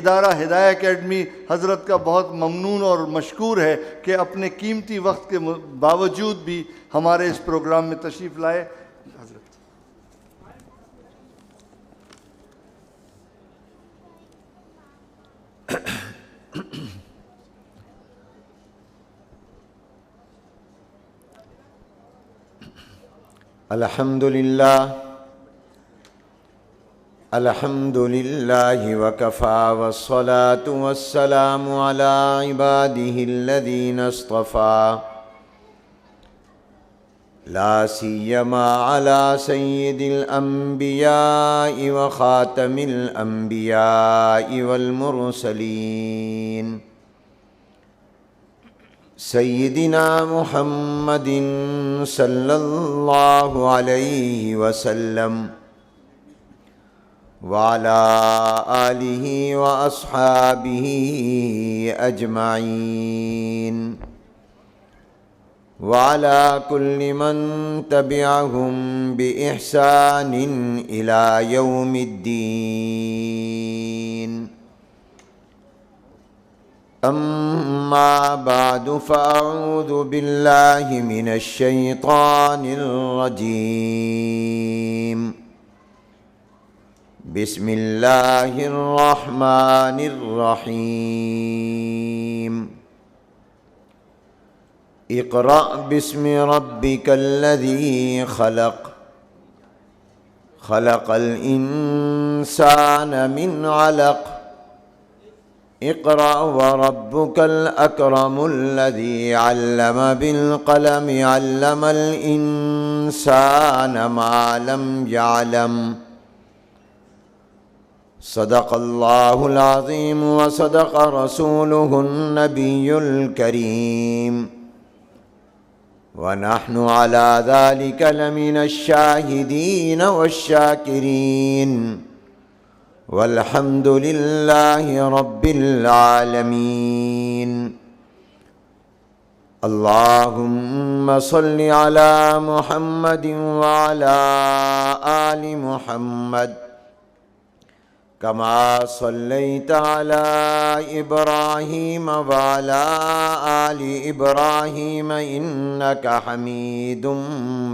ادارہ ہدایہ اکیڈمی حضرت کا بہت ممنون اور مشکور ہے کہ اپنے قیمتی وقت کے باوجود بھی ہمارے اس پروگرام میں تشریف لائے. حضرت الحمد لله وكفى والصلاة والسلام على عباده الذين اصطفى لا سيما على سيد الأنبياء وخاتم الأنبياء والمرسلين سيدنا محمد صلى الله عليه وسلم وعلى آله وأصحابه أجمعين وعلى كل من تبعهم بإحسان إلى يوم الدين. أما بعد فأعوذ بالله من الشيطان الرجيم. بسم الله الرحمن الرحيم. اقرأ باسم ربك الذي خلق خلق الإنسان من علق اقرأ وربك الأكرم الذي علم بالقلم علم الإنسان ما لم يعلم. صدق الله العظيم وصدق رسوله النبي الكريم ونحن على ذلك لمن الشاهدين والشاكرين والحمد لله رب العالمين. اللهم صل على محمد وعلى آل محمد كما صليت على إبراهيم وعلى آل إبراهيم إنك حميد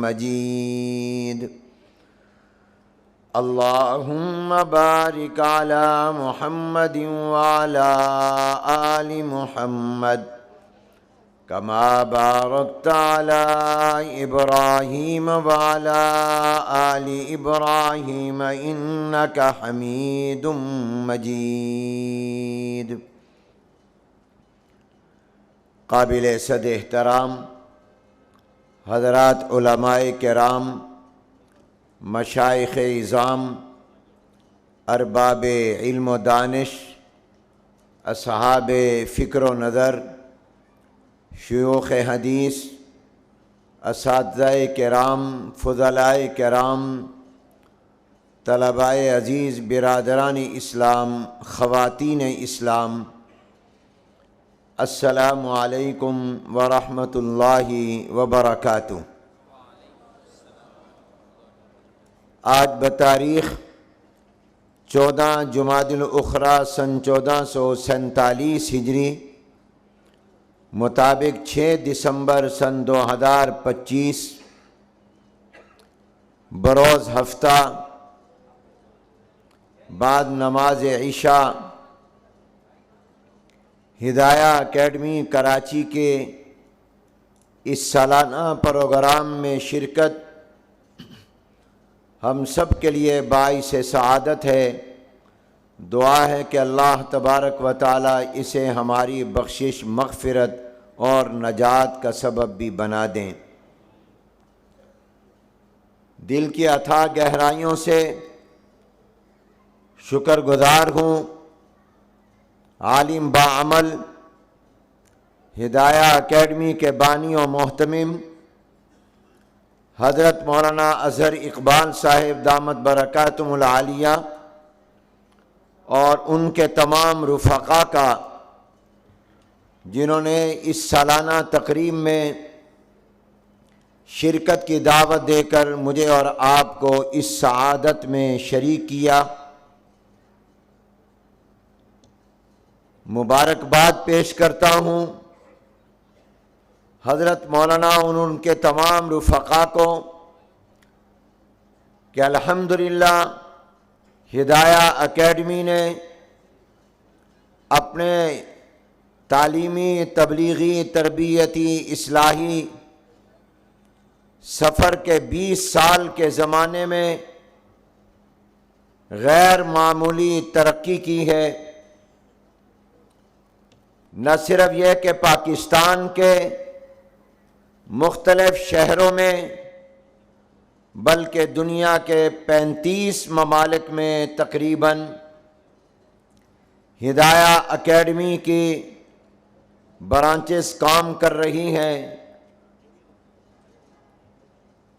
مجيد. اللهم بارك على محمد وعلى آل محمد كما باركت على إبراهيم وعلى آل إبراهيم إنك حميد مجيد. قابل صد احترام حضرات علماء کرام، مشائخ اعظام، ارباب علم و دانش، اصحاب فکر و نظر، شیوخ حدیث، اساتذہ کرام، فضلاء کرام، طلباء عزیز، برادران اسلام، خواتین اسلام، السلام علیکم ورحمۃ اللہ وبرکاتہ. آج بتاریخ 14 جمادی الاخری سن 1447 ہجری مطابق 6 دسمبر سن 2025 بروز ہفتہ بعد نماز عشاء ہدایہ اکیڈمی کراچی کے اس سالانہ پروگرام میں شرکت ہم سب کے لیے باعث سعادت ہے. دعا ہے کہ اللہ تبارک و تعالی اسے ہماری بخشش، مغفرت اور نجات کا سبب بھی بنا دیں. دل کی اتھاہ گہرائیوں سے شکر گزار ہوں عالم باعمل ہدایہ اکیڈمی کے بانی و محتمم حضرت مولانا اظہر اقبال صاحب دامت برکاتہم العالیہ اور ان کے تمام رفقا کا، جنہوں نے اس سالانہ تقریب میں شرکت کی دعوت دے کر مجھے اور آپ کو اس سعادت میں شریک کیا. مبارکباد پیش کرتا ہوں حضرت مولانا اور ان کے تمام رفقا کو کہ الحمدللہ ہدایہ اکیڈمی نے اپنے تعلیمی، تبلیغی، تربیتی، اصلاحی سفر کے 20 سال کے زمانے میں غیر معمولی ترقی کی ہے۔ نہ صرف یہ کہ پاکستان کے مختلف شہروں میں بلکہ دنیا کے 35 ممالک میں تقریباً ہدایہ اکیڈمی کی برانچز کام کر رہی ہیں۔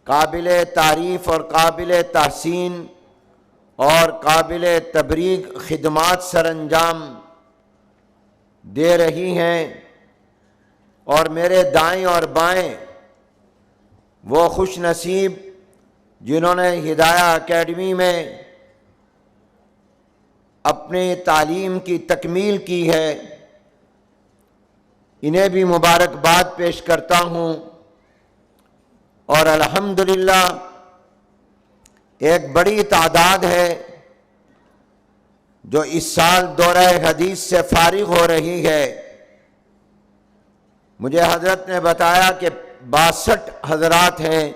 قابل تعریف اور قابل تحسین اور قابل تبریک خدمات سر انجام دے رہی ہیں، اور میرے دائیں اور بائیں وہ خوش نصیب جنہوں نے ہدایہ اکیڈمی میں اپنی تعلیم کی تکمیل کی ہے، انہیں بھی مبارکباد پیش کرتا ہوں۔ اور الحمدللہ ایک بڑی تعداد ہے جو اس سال دورہ حدیث سے فارغ ہو رہی ہے۔ مجھے حضرت نے بتایا کہ 62 حضرات ہیں،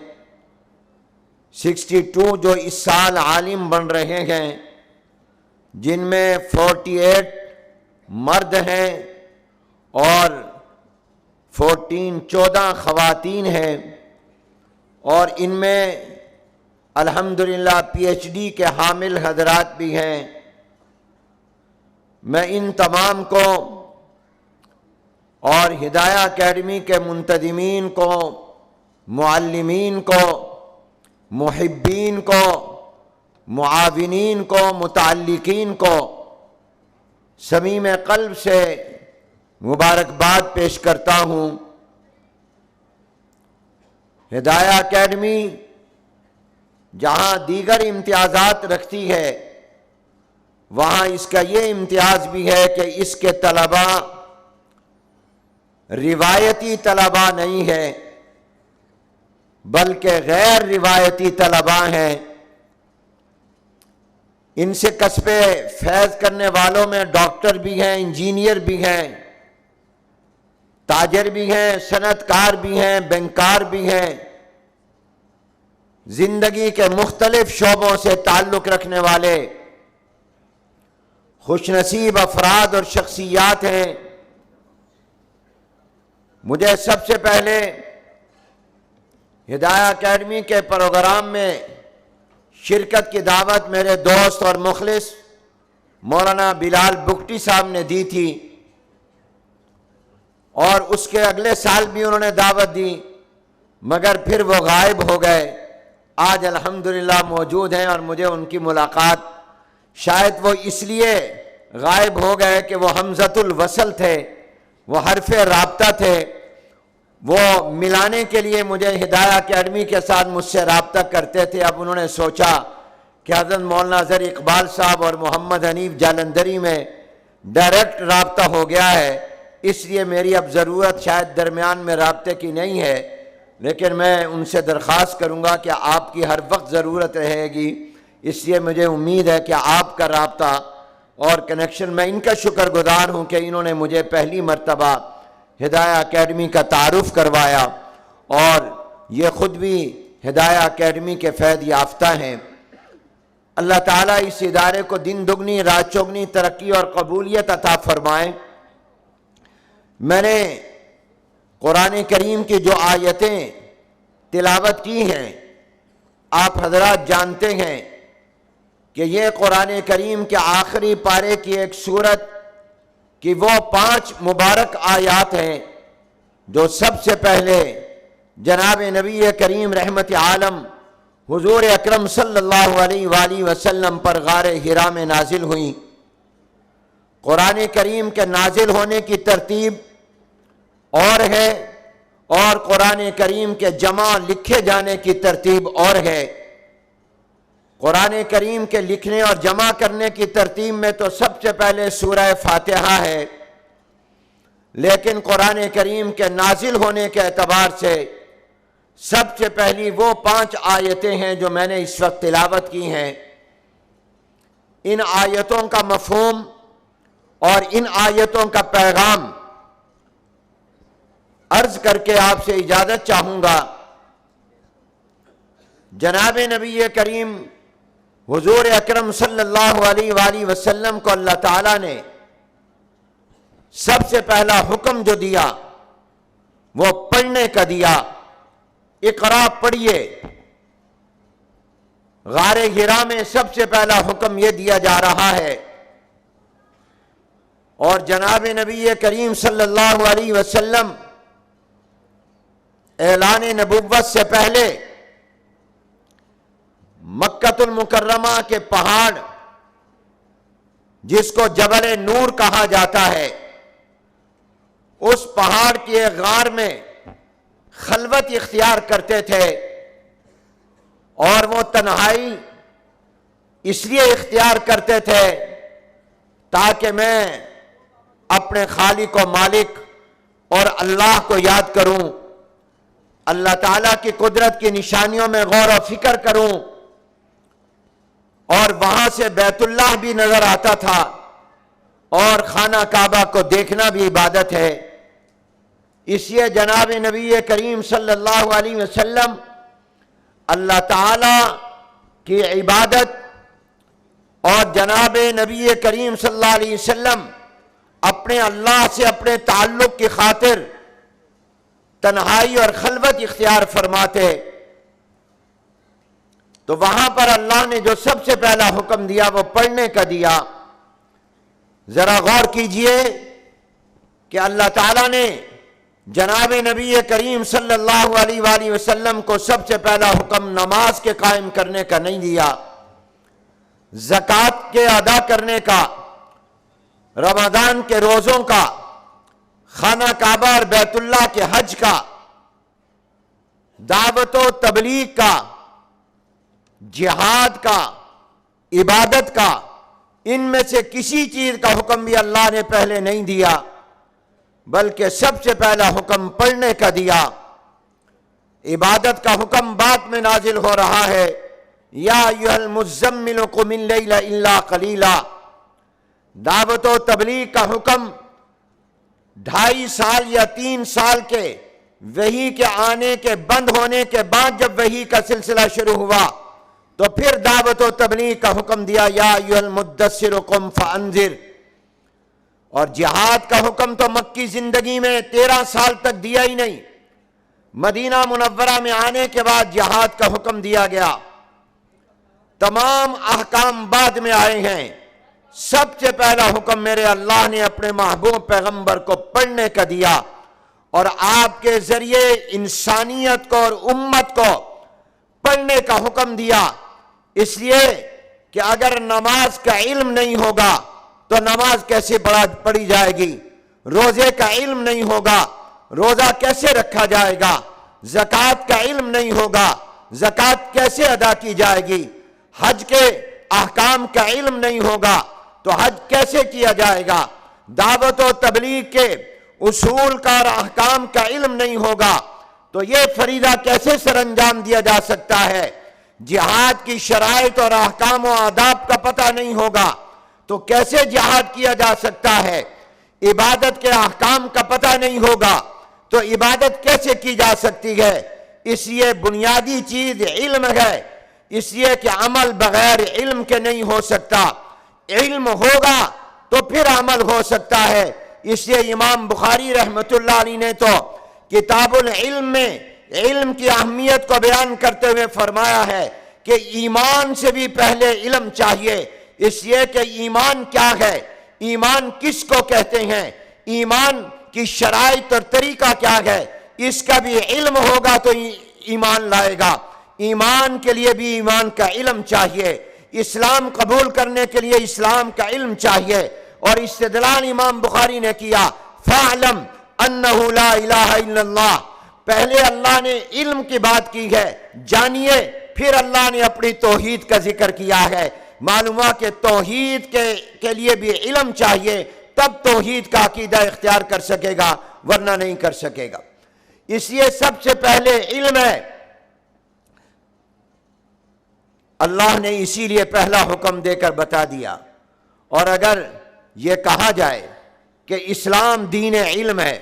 62 جو اس سال عالم بن رہے ہیں، جن میں 48 مرد ہیں اور 14 خواتین ہیں، اور ان میں الحمدللہ پی ایچ ڈی کے حامل حضرات بھی ہیں۔ میں ان تمام کو اور ہدایہ اکیڈمی کے منتظمین کو، معلمین کو، محبین کو، معاونین کو، متعلقین کو صمیم قلب سے مبارکباد پیش کرتا ہوں۔ ہدایہ اکیڈمی جہاں دیگر امتیازات رکھتی ہے، وہاں اس کا یہ امتیاز بھی ہے کہ اس کے طلباء روایتی طلباء نہیں ہے بلکہ غیر روایتی طلباء ہیں۔ ان سے کسب فیض کرنے والوں میں ڈاکٹر بھی ہیں، انجینئر بھی ہیں، تاجر بھی ہیں، صنعت کار بھی ہیں، بینکار بھی ہیں، زندگی کے مختلف شعبوں سے تعلق رکھنے والے خوش نصیب افراد اور شخصیات ہیں۔ مجھے سب سے پہلے ہدایہ اکیڈمی کے پروگرام میں شرکت کی دعوت میرے دوست اور مخلص مولانا بلال بگٹی صاحب نے دی تھی، اور اس کے اگلے سال بھی انہوں نے دعوت دی، مگر پھر وہ غائب ہو گئے۔ آج الحمدللہ موجود ہیں، اور مجھے ان کی ملاقات، شاید وہ اس لیے غائب ہو گئے کہ وہ حمزۃ الوصل تھے، وہ حرف رابطہ تھے، وہ ملانے کے لیے مجھے ہدایہ اکیڈمی کے ساتھ مجھ سے رابطہ کرتے تھے۔ اب انہوں نے سوچا کہ حضرت مولانا ظہر اقبال صاحب اور محمد حنیف جالندھری میں ڈائریکٹ رابطہ ہو گیا ہے، اس لیے میری اب ضرورت شاید درمیان میں رابطے کی نہیں ہے، لیکن میں ان سے درخواست کروں گا کہ آپ کی ہر وقت ضرورت رہے گی، اس لیے مجھے امید ہے کہ آپ کا رابطہ اور کنیکشن، میں ان کا شکر گزار ہوں کہ انہوں نے مجھے پہلی مرتبہ ہدایہ اکیڈمی کا تعارف کروایا، اور یہ خود بھی ہدایہ اکیڈمی کے فیض یافتہ ہیں۔ اللہ تعالیٰ اس ادارے کو دن دگنی رات چوگنی ترقی اور قبولیت عطا فرمائے۔ میں نے قرآن کریم کی جو آیتیں تلاوت کی ہیں، آپ حضرات جانتے ہیں کہ یہ قرآن کریم کے آخری پارے کی ایک سورت کی وہ 5 مبارک آیات ہیں جو سب سے پہلے جناب نبی کریم رحمت عالم حضور اکرم صلی اللہ علیہ وآلہ وسلم پر غار حرا میں نازل ہوئیں۔ قرآن کریم کے نازل ہونے کی ترتیب اور ہے، اور قرآن کریم کے جمع لکھے جانے کی ترتیب اور ہے۔ قرآن کریم کے لکھنے اور جمع کرنے کی ترتیب میں تو سب سے پہلے سورہ فاتحہ ہے، لیکن قرآن کریم کے نازل ہونے کے اعتبار سے سب سے پہلی وہ 5 آیتیں ہیں جو میں نے اس وقت تلاوت کی ہیں۔ ان آیتوں کا مفہوم اور ان آیتوں کا پیغام عرض کر کے آپ سے اجازت چاہوں گا۔ جناب نبی کریم حضور اکرم صلی اللہ علیہ وآلہ وسلم کو اللہ تعالیٰ نے سب سے پہلا حکم جو دیا وہ پڑھنے کا دیا۔ اقرا پڑھیے۔ غار حرا میں سب سے پہلا حکم یہ دیا جا رہا ہے، اور جناب نبی کریم صلی اللہ علیہ وسلم اعلان نبوت سے پہلے مکۃ المکرمہ کے پہاڑ جس کو جبل نور کہا جاتا ہے، اس پہاڑ کی ایک غار میں خلوت اختیار کرتے تھے، اور وہ تنہائی اس لیے اختیار کرتے تھے تاکہ میں اپنے خالق و مالک اور اللہ کو یاد کروں، اللہ تعالیٰ کی قدرت کی نشانیوں میں غور و فکر کروں، اور وہاں سے بیت اللہ بھی نظر آتا تھا، اور خانہ کعبہ کو دیکھنا بھی عبادت ہے۔ اس لیے جناب نبی کریم صلی اللہ علیہ وسلم اللہ تعالیٰ کی عبادت اور جناب نبی کریم صلی اللہ علیہ وسلم اپنے اللہ سے اپنے تعلق کی خاطر تنہائی اور خلوت اختیار فرماتے۔ تو وہاں پر اللہ نے جو سب سے پہلا حکم دیا وہ پڑھنے کا دیا۔ ذرا غور کیجئے کہ اللہ تعالیٰ نے جناب نبی کریم صلی اللہ علیہ وآلہ وسلم کو سب سے پہلا حکم نماز کے قائم کرنے کا نہیں دیا، زکوٰۃ کے ادا کرنے کا، رمضان کے روزوں کا، خانہ کعبہ اور بیت اللہ کے حج کا، دعوت و تبلیغ کا، جہاد کا، عبادت کا، ان میں سے کسی چیز کا حکم بھی اللہ نے پہلے نہیں دیا، بلکہ سب سے پہلا حکم پڑھنے کا دیا۔ عبادت کا حکم بعد میں نازل ہو رہا ہے، یا ایھا المزمل قم اللیل الا قلیلا۔ دعوت و تبلیغ کا حکم 2.5 سال یا 3 سال کے وحی کے آنے کے بند ہونے کے بعد جب وحی کا سلسلہ شروع ہوا تو پھر دعوت و تبلیغ کا حکم دیا، یا ایھا المدثر قم فانذر۔ اور جہاد کا حکم تو مکی زندگی میں 13 سال تک دیا ہی نہیں، مدینہ منورہ میں آنے کے بعد جہاد کا حکم دیا گیا۔ تمام احکام بعد میں آئے ہیں، سب سے پہلا حکم میرے اللہ نے اپنے محبوب پیغمبر کو پڑھنے کا دیا، اور آپ کے ذریعے انسانیت کو اور امت کو پڑھنے کا حکم دیا۔ اس لیے کہ اگر نماز کا علم نہیں ہوگا تو نماز کیسے پڑھی جائے گی، روزے کا علم نہیں ہوگا روزہ کیسے رکھا جائے گا، زکوٰۃ کا علم نہیں ہوگا زکوٰۃ کیسے ادا کی جائے گی، حج کے احکام کا علم نہیں ہوگا تو حج کیسے کیا جائے گا، دعوت و تبلیغ کے اصول کا اور احکام کا علم نہیں ہوگا تو یہ فریضہ کیسے سر انجام دیا جا سکتا ہے، جہاد کی شرائط اور احکام و آداب کا پتہ نہیں ہوگا تو کیسے جہاد کیا جا سکتا ہے، عبادت کے احکام کا پتہ نہیں ہوگا تو عبادت کیسے کی جا سکتی ہے۔ اس لیے بنیادی چیز علم ہے، اس لیے کہ عمل بغیر علم کے نہیں ہو سکتا، علم ہوگا تو پھر عمل ہو سکتا ہے۔ اس لیے امام بخاری رحمۃ اللہ علیہ نے تو کتاب العلم میں علم کی اہمیت کو بیان کرتے ہوئے فرمایا ہے کہ ایمان سے بھی پہلے علم چاہیے، اس لیے کہ ایمان کیا ہے، ایمان کس کو کہتے ہیں، ایمان کی شرائط اور طریقہ کیا ہے، اس کا بھی علم ہوگا تو ایمان لائے گا۔ ایمان کے لیے بھی ایمان کا علم چاہیے، اسلام قبول کرنے کے لیے اسلام کا علم چاہیے، اور استدلال امام بخاری نے کیا فَاعْلَمْ أَنَّهُ لَا إِلَٰهَ إِلَّا اللَّهُ۔ پہلے اللہ نے علم کی بات کی ہے، جانیے، پھر اللہ نے اپنی توحید کا ذکر کیا ہے۔ معلوم ہوا کہ توحید کے لیے بھی علم چاہیے، تب توحید کا عقیدہ اختیار کر سکے گا، ورنہ نہیں کر سکے گا۔ اس لیے سب سے پہلے علم ہے۔ اللہ نے اسی لیے پہلا حکم دے کر بتا دیا۔ اور اگر یہ کہا جائے کہ اسلام دین علم ہے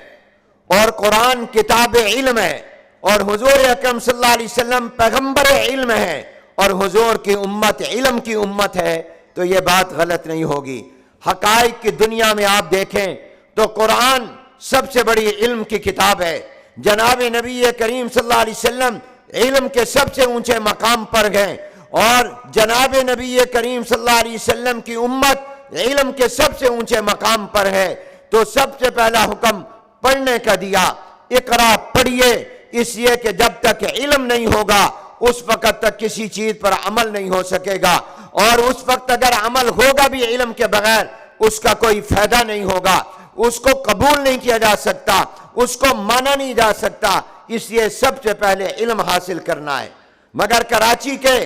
اور قرآن کتاب علم ہے اور حضور اکرم صلی اللہ علیہ وسلم پیغمبر علم ہے اور حضور کی امت علم کی امت ہے، تو یہ بات غلط نہیں ہوگی۔ حقائق کی دنیا میں آپ دیکھیں تو قرآن سب سے بڑی علم کی کتاب ہے۔ جناب نبی کریم صلی اللہ علیہ وسلم علم کے سب سے اونچے مقام پر گئے، اور جناب نبی کریم صلی اللہ علیہ وسلم کی امت علم کے سب سے اونچے مقام پر ہے۔ تو سب سے پہلا حکم پڑھنے کا دیا، اقرا پڑھیے، اس لیے کہ جب تک علم نہیں ہوگا اس وقت تک کسی چیز پر عمل نہیں ہو سکے گا، اور اس وقت اگر عمل ہوگا بھی علم کے بغیر اس کا کوئی فائدہ نہیں ہوگا، اس کو قبول نہیں کیا جا سکتا، اس کو مانا نہیں جا سکتا۔ اس لیے سب سے پہلے علم حاصل کرنا ہے۔ مگر کراچی کے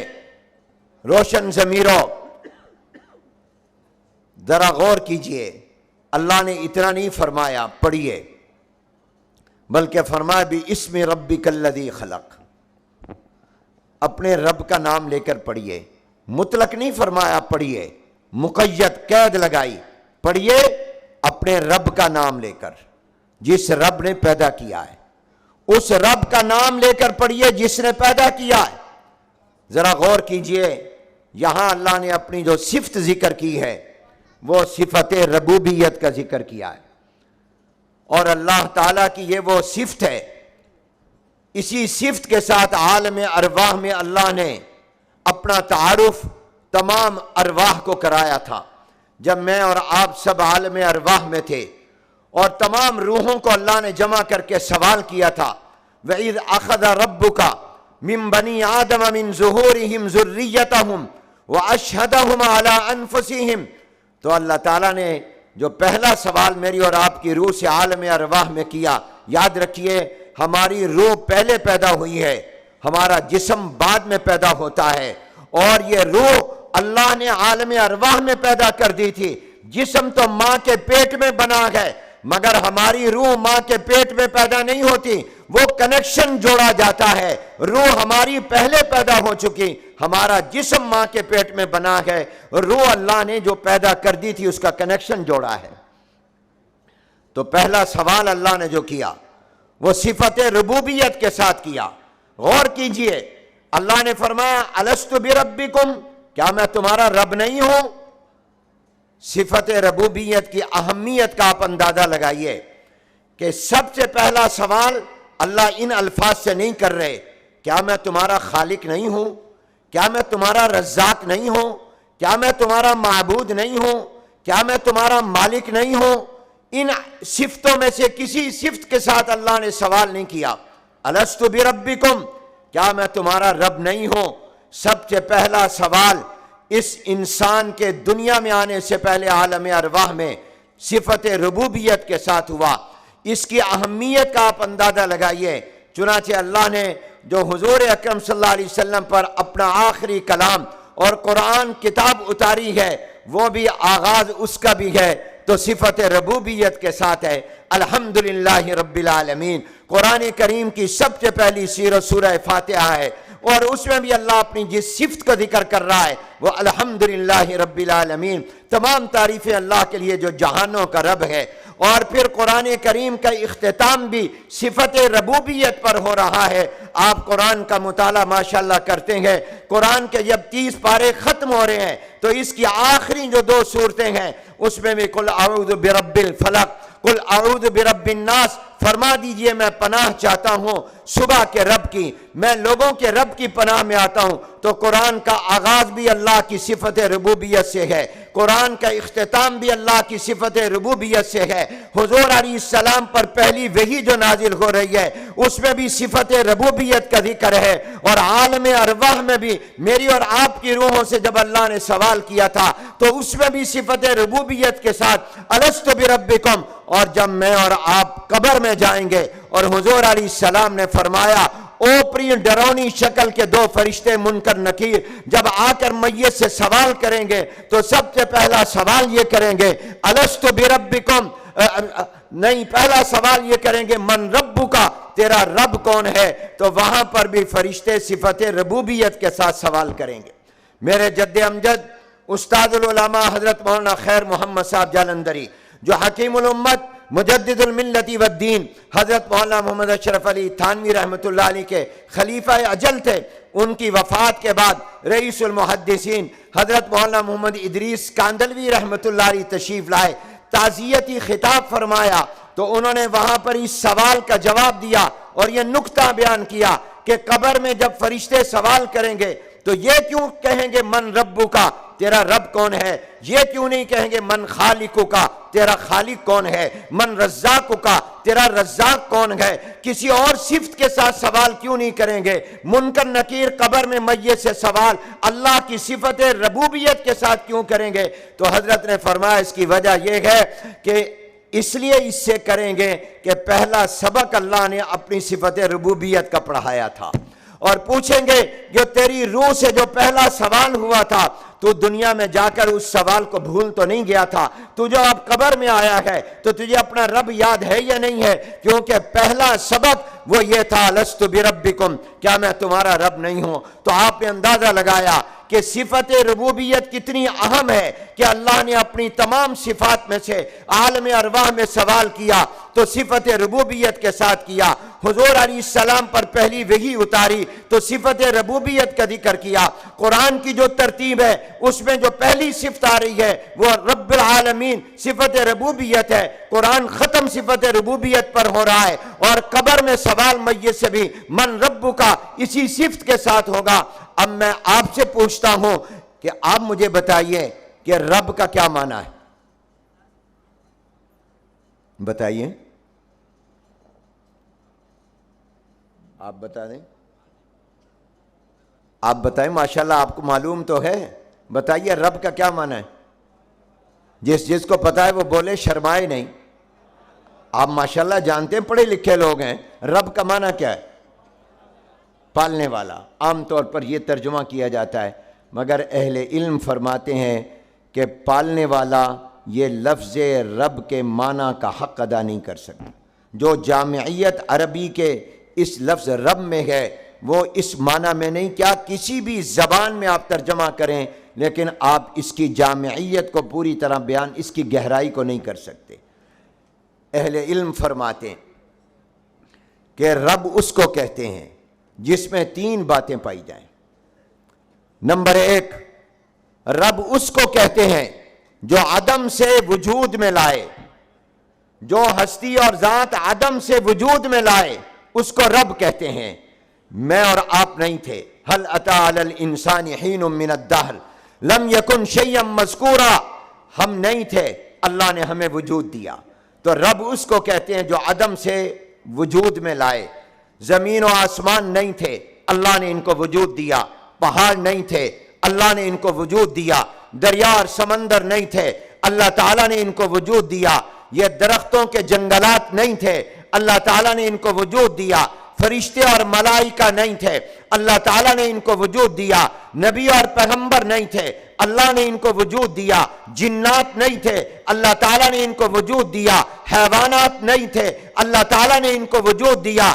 روشن ضمیروں، ذرا غور کیجئے، اللہ نے اتنا نہیں فرمایا پڑھیے، بلکہ فرمایا بھی اسم ربک الذی خلق، اپنے رب کا نام لے کر پڑھیے۔ مطلق نہیں فرمایا پڑھیے، مقید قید لگائی، پڑھیے اپنے رب کا نام لے کر، جس رب نے پیدا کیا ہے، اس رب کا نام لے کر پڑھیے جس نے پیدا کیا ہے۔ ذرا غور کیجئے، یہاں اللہ نے اپنی جو صفت ذکر کی ہے وہ صفت ربوبیت کا ذکر کیا ہے، اور اللہ تعالیٰ کی یہ وہ صفت ہے۔ اسی صفت کے ساتھ عالم ارواح میں اللہ نے اپنا تعارف تمام ارواح کو کرایا تھا۔ جب میں اور آپ سب عالم ارواح میں تھے اور تمام روحوں کو اللہ نے جمع کر کے سوال کیا تھا، وَإِذْ أَخَذَ رَبُّكَ مِن بَنِي آدَمَ مِن ظُهُورِهِمْ ذُرِّيَّتَهُمْ وَأَشْهَدَهُمْ عَلَىٰ أَنفُسِهِمْ، تو اللہ تعالیٰ نے جو پہلا سوال میری اور آپ کی روح سے عالم ارواح میں کیا، یاد رکھیے ہماری روح پہلے پیدا ہوئی ہے، ہمارا جسم بعد میں پیدا ہوتا ہے، اور یہ روح اللہ نے عالم ارواح میں پیدا کر دی تھی۔ جسم تو ماں کے پیٹ میں بنا ہے، مگر ہماری روح ماں کے پیٹ میں پیدا نہیں ہوتی، وہ کنیکشن جوڑا جاتا ہے۔ روح ہماری پہلے پیدا ہو چکی، ہمارا جسم ماں کے پیٹ میں بنا ہے، روح اللہ نے جو پیدا کر دی تھی اس کا کنیکشن جوڑا ہے۔ تو پہلا سوال اللہ نے جو کیا وہ صفت ربوبیت کے ساتھ کیا۔ غور کیجئے، اللہ نے فرمایا الست بربکم، کیا میں تمہارا رب نہیں ہوں؟ صفت ربوبیت کی اہمیت کا آپ اندازہ لگائیے کہ سب سے پہلا سوال اللہ ان الفاظ سے نہیں کر رہے، کیا میں تمہارا خالق نہیں ہوں؟ کیا میں تمہارا رزاق نہیں ہوں؟ کیا میں تمہارا معبود نہیں ہوں؟ کیا میں تمہارا مالک نہیں ہوں؟ ان صفتوں میں سے کسی صفت کے ساتھ اللہ نے سوال نہیں کیا۔ الست بربکم، کیا میں تمہارا رب نہیں ہوں؟ سب سے پہلا سوال اس انسان کے دنیا میں آنے سے پہلے عالم ارواح میں صفت ربوبیت کے ساتھ ہوا۔ اس کی اہمیت کا آپ اندازہ لگائیے۔ چنانچہ اللہ نے جو حضور اکرم صلی اللہ علیہ وسلم پر اپنا آخری کلام اور قرآن کتاب اتاری ہے، وہ بھی آغاز اس کا بھی ہے تو صفت ربوبیت کے ساتھ ہے۔ الحمدللہ رب العالمین قرآن کریم کی سب سے پہلی سورہ سورہ فاتحہ ہے، اور اس میں بھی اللہ اپنی جس صفت کا ذکر کر رہا ہے وہ الحمدللہ رب العالمین، تمام تعریفیں اللہ کے لیے جو جہانوں کا رب ہے۔ اور پھر قرآن کریم کا اختتام بھی صفت ربوبیت پر ہو رہا ہے۔ آپ قرآن کا مطالعہ ماشاءاللہ کرتے ہیں، قرآن کے جب 30 پارے ختم ہو رہے ہیں تو اس کی آخری جو 2 صورتیں ہیں اس میں بھی قل اعوذ برب الفلق، قل اعوذ برب الناس، فرما دیجئے میں پناہ چاہتا ہوں صبح کے رب کی، میں لوگوں کے رب کی پناہ میں آتا ہوں۔ تو قرآن کا آغاز بھی اللہ کی صفت ربوبیت سے ہے، قرآن کا اختتام بھی اللہ کی صفت ربوبیت سے ہے۔ حضور علیہ السلام پر پہلی وحی جو نازل ہو رہی ہے اس میں بھی صفت ربوبیت کا ذکر ہے، اور عالم ارواح میں بھی میری اور آپ کی روحوں سے جب اللہ نے سوال کیا تھا تو اس میں بھی صفت ربوبیت کے ساتھ الست بربکم۔ اور جب میں اور آپ قبر میں جائیں گے اور حضور علیہ السلام نے فرمایا اوپری ڈرونی شکل کے دو فرشتے منکر نکیر جب آ کر میت سے سوال کریں گے تو سب سے پہلا سوال یہ کریں گے الست بربکم، نہیں، پہلا سوال یہ کریں گے من ربک، تیرا رب کون ہے؟ تو وہاں پر بھی فرشتے صفت ربوبیت کے ساتھ سوال کریں گے۔ میرے جد امجد استاد العلماء حضرت مولانا خیر محمد صاحب جالندری، جو حکیم الامت مجدد الملت والدین حضرت مولانا محمد اشرف علی تھانوی رحمۃ اللہ علیہ کے خلیفہ اجل تھے، ان کی وفات کے بعد رئیس المحدثین حضرت مولانا محمد ادریس کاندلوی رحمۃ اللہ علیہ تشریف لائے، تعزیتی خطاب فرمایا تو انہوں نے وہاں پر اس سوال کا جواب دیا اور یہ نکتہ بیان کیا کہ قبر میں جب فرشتے سوال کریں گے تو یہ کیوں کہیں گے من ربو کا، تیرا رب کون ہے؟ یہ کیوں نہیں کہیں گے من خالقو کا، تیرا خالق کون ہے؟ من رزاقو کا، تیرا رزاق کون ہے؟ کسی اور صفت کے ساتھ سوال کیوں نہیں کریں گے؟ منکر نکیر قبر میں میت سے سوال اللہ کی صفت ربوبیت کے ساتھ کیوں کریں گے؟ تو حضرت نے فرمایا اس کی وجہ یہ ہے کہ اس لیے اس سے کریں گے کہ پہلا سبق اللہ نے اپنی صفت ربوبیت کا پڑھایا تھا، اور پوچھیں گے جو تیری روح سے جو پہلا سوال ہوا تھا تو دنیا میں جا کر اس سوال کو بھول تو نہیں گیا تھا، تو جو اب قبر میں آیا ہے تو تجھے اپنا رب یاد ہے یا نہیں ہے؟ کیونکہ پہلا سبق وہ یہ تھا لست بربکم، کیا میں تمہارا رب نہیں ہوں؟ تو آپ نے اندازہ لگایا کہ صفت ربوبیت کتنی اہم ہے کہ اللہ نے اپنی تمام صفات میں سے عالم ارواح میں سوال کیا تو صفت ربوبیت کے ساتھ کیا۔ حضور علیہ السلام پر پہلی وحی اتاری تو صفت ربوبیت کا ذکر کیا۔ قرآن کی جو ترتیب ہے اس میں جو پہلی صفت آ رہی ہے وہ رب العالمین صفت ربوبیت ہے، قرآن ختم صفت ربوبیت پر ہو رہا ہے، اور قبر میں سوال میت سے بھی من ربو کا اسی صفت کے ساتھ ہوگا۔ اب میں آپ سے پوچھتا ہوں کہ آپ مجھے بتائیے کہ رب کا کیا معنی ہے؟ بتائیے، آپ بتا دیں، آپ بتائیں، ماشاءاللہ آپ کو معلوم تو ہے، بتائیے رب کا کیا معنی ہے؟ جس کو پتا ہے وہ بولے، شرمائے نہیں۔ آپ ماشاءاللہ جانتے ہیں، پڑھے لکھے لوگ ہیں، رب کا معنی کیا ہے؟ پالنے والا۔ عام طور پر یہ ترجمہ کیا جاتا ہے، مگر اہل علم فرماتے ہیں کہ پالنے والا یہ لفظ رب کے معنی کا حق ادا نہیں کر سکتا۔ جو جامعیت عربی کے اس لفظ رب میں ہے وہ اس معنی میں نہیں، کیا کسی بھی زبان میں آپ ترجمہ کریں لیکن آپ اس کی جامعیت کو پوری طرح بیان، اس کی گہرائی کو نہیں کر سکتے۔ اہل علم فرماتے ہیں کہ رب اس کو کہتے ہیں جس میں تین باتیں پائی جائیں۔ نمبر ایک، رب اس کو کہتے ہیں جو عدم سے وجود میں لائے، جو ہستی اور ذات عدم سے وجود میں لائے اس کو رب کہتے ہیں۔ میں اور آپ نہیں تھے، هل اتى على الانسان حين من الدهر لم يكن شيئا مذكورا، ہم نہیں تھے، اللہ نے ہمیں وجود دیا۔ تو رب اس کو کہتے ہیں جو عدم سے وجود میں لائے۔ زمین و آسمان نہیں تھے، اللہ نے ان کو وجود دیا۔ پہاڑ نہیں تھے، اللہ نے ان کو وجود دیا۔ دریا اور سمندر نہیں تھے، اللہ تعالیٰ نے ان کو وجود دیا۔ یہ درختوں کے جنگلات نہیں تھے، اللہ تعالیٰ نے ان کو وجود دیا۔ فرشتے اور ملائکہ نہیں تھے، اللہ تعالیٰ نے ان کو وجود دیا۔ نبی اور پیغمبر نہیں تھے، اللہ نے ان کو وجود دیا۔ جنات نہیں تھے، اللہ تعالیٰ نے ان کو وجود دیا۔ حیوانات نہیں تھے، اللہ تعالیٰ نے ان کو وجود دیا۔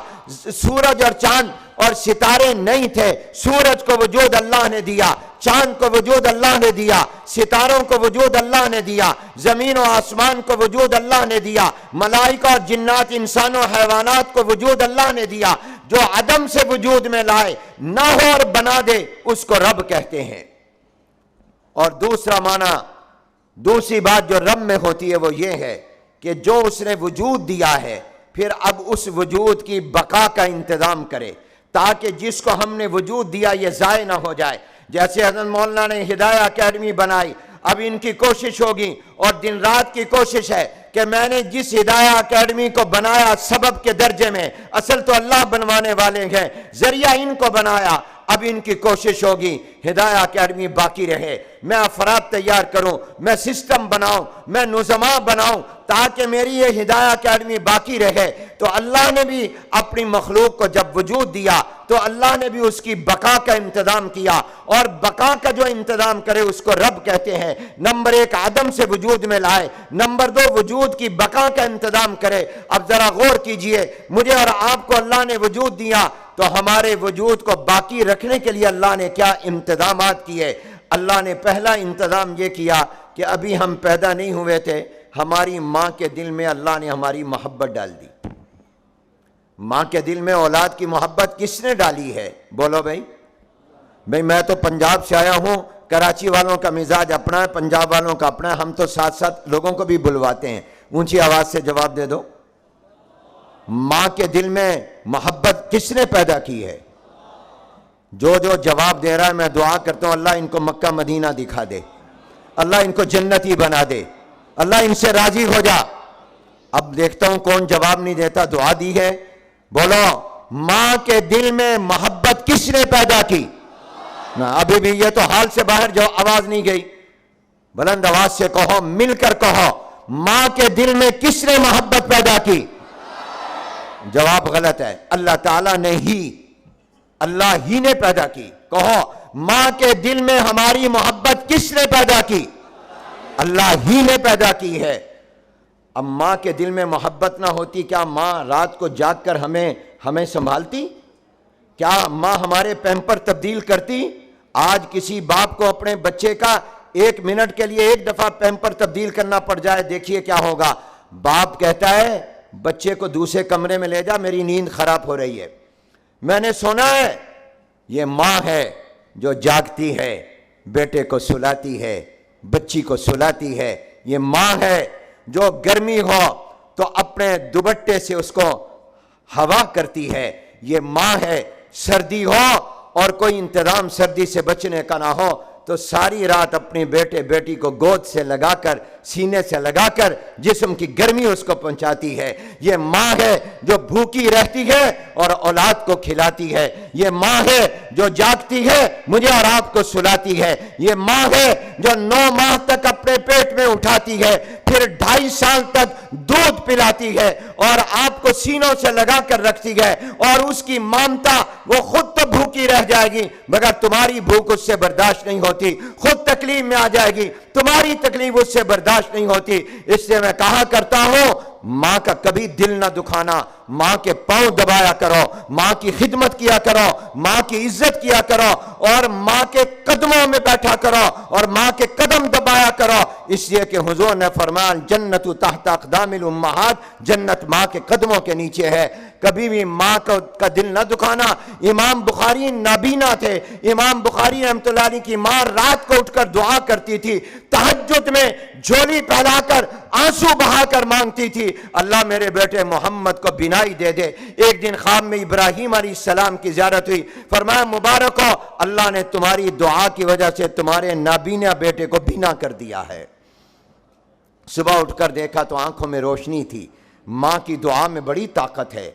سورج اور چاند اور ستارے نہیں تھے، سورج کو وجود اللہ نے دیا، چاند کو وجود اللہ نے دیا، ستاروں کو وجود اللہ نے دیا، زمین و آسمان کو وجود اللہ نے دیا، ملائکہ اور جنات، انسانوں، حیوانات کو وجود اللہ نے دیا۔ جو عدم سے وجود میں لائے، نہ ہو اور بنا دے، اس کو رب کہتے ہیں۔ اور دوسرا معنی، دوسری بات جو رب میں ہوتی ہے وہ یہ ہے کہ جو اس نے وجود دیا ہے پھر اب اس وجود کی بقا کا انتظام کرے تاکہ جس کو ہم نے وجود دیا یہ ضائع نہ ہو جائے۔ جیسے حضرت مولانا نے ہدایہ اکیڈمی بنائی، اب ان کی کوشش ہوگی اور دن رات کی کوشش ہے کہ میں نے جس ہدایہ اکیڈمی کو بنایا سبب کے درجے میں، اصل تو اللہ بنوانے والے ہیں، ذریعہ ان کو بنایا، اب ان کی کوشش ہوگی ہدایہ اکیڈمی باقی رہے، میں افراد تیار کروں، میں سسٹم بناؤں، میں نظماء بناؤں تاکہ میری یہ ہدایہ اکیڈمی باقی رہے، تو اللہ نے بھی اپنی مخلوق کو جب وجود دیا تو اللہ نے بھی اس کی بقا کا انتظام کیا، اور بقا کا جو انتظام کرے اس کو رب کہتے ہیں۔ نمبر ایک عدم سے وجود میں لائے، نمبر دو وجود کی بقا کا انتظام کرے۔ اب ذرا غور کیجئے، مجھے اور آپ کو اللہ نے وجود دیا تو ہمارے وجود کو باقی رکھنے کے لیے اللہ نے کیا انتظامات کیے؟ اللہ نے پہلا انتظام یہ کیا کہ ابھی ہم پیدا نہیں ہوئے تھے، ہماری ماں کے دل میں اللہ نے ہماری محبت ڈال دی۔ ماں کے دل میں اولاد کی محبت کس نے ڈالی ہے؟ بولو بھائی میں تو پنجاب سے آیا ہوں، کراچی والوں کا مزاج اپنا ہے، پنجاب والوں کا اپنا ہے، ہم تو ساتھ ساتھ لوگوں کو بھی بلواتے ہیں۔ اونچی آواز سے جواب دے دو، ماں کے دل میں محبت کس نے پیدا کی ہے؟ جو جواب دے رہا ہے میں دعا کرتا ہوں اللہ ان کو مکہ مدینہ دکھا دے، اللہ ان کو جنتی بنا دے، اللہ ان سے راضی ہو جا۔ اب دیکھتا ہوں کون جواب نہیں دیتا۔ دعا دی ہے، بولو ماں کے دل میں محبت کس نے پیدا کی؟ نہ ابھی بھی یہ تو حال سے باہر جو آواز نہیں گئی، بلند آواز سے کہو، مل کر کہو، ماں کے دل میں کس نے محبت پیدا کی؟ جواب غلط ہے، اللہ تعالیٰ نے ہی، اللہ ہی نے پیدا کی۔ کہو ماں کے دل میں ہماری محبت کس نے پیدا کی؟ اللہ ہی نے پیدا کی ہے۔ اب ماں کے دل میں محبت نہ ہوتی کیا ماں رات کو جاگ کر ہمیں سنبھالتی؟ کیا ماں ہمارے پیمپر تبدیل کرتی؟ آج کسی باپ کو اپنے بچے کا 1 منٹ کے لیے 1 دفعہ پیمپر تبدیل کرنا پڑ جائے، دیکھیے کیا ہوگا۔ باپ کہتا ہے بچے کو دوسرے کمرے میں لے جا، میری نیند خراب ہو رہی ہے، میں نے سونا ہے۔ یہ ماں ہے جو جاگتی ہے، بیٹے کو سلاتی ہے، بچی کو سلاتی ہے۔ یہ ماں ہے جو گرمی ہو تو اپنے دوپٹے سے اس کو ہوا کرتی ہے۔ یہ ماں ہے سردی ہو اور کوئی انتظام سردی سے بچنے کا نہ ہو تو ساری رات اپنے بیٹے بیٹی کو گود سے لگا کر، سینے سے لگا کر جسم کی گرمی اس کو پہنچاتی ہے۔ یہ ماں ہے جو بھوکی رہتی ہے اور اولاد کو کھلاتی ہے۔ یہ ماں ہے جو جاگتی ہے، مجھے اور آپ کو سلاتی ہے۔ یہ ماں ہے جو 9 ماہ تک اپنے پیٹ میں اٹھاتی ہے، پھر 2.5 سال تک دودھ پلاتی ہے اور آپ کو سینوں سے لگا کر رکھتی ہے، اور اس کی مامتا وہ خود تو بھوکی رہ جائے گی مگر تمہاری بھوک اس سے برداشت نہیں ہوتی، خود تکلیف میں آ جائے گی، تمہاری تکلیف اس سے برداشت نہیں ہوتی۔ اس سے میں کہا کرتا ہوں ماں کا کبھی دل نہ دکھانا، ماں کے پاؤں دبایا کرو، ماں کی خدمت کیا کرو، ماں کی عزت کیا کرو، اور ماں کے قدموں میں بیٹھا کرو اور ماں کے قدم دبایا کرو، اس لیے کہ حضور نے فرمایا جنت تحت اقدام الامہات، جنت ماں کے قدموں کے نیچے ہے۔ کبھی بھی ماں کا دل نہ دکھانا۔ امام بخاری نابینا تھے، امام بخاری رحمۃ اللہ علیہ کی ماں رات کو اٹھ کر دعا کرتی تھی، تہجد میں جھولی پھیلا کر آنسو بہا کر مانگتی تھی اللہ میرے بیٹے محمد کو بینائی دے دے۔ ایک دن خواب میں ابراہیم علیہ السلام کی زیارت ہوئی، فرمایا مبارک ہو اللہ نے تمہاری دعا کی وجہ سے تمہارے نابینا بیٹے کو بینا کر دیا ہے۔ صبح اٹھ کر دیکھا تو آنکھوں میں روشنی تھی۔ ماں کی دعا میں بڑی طاقت ہے،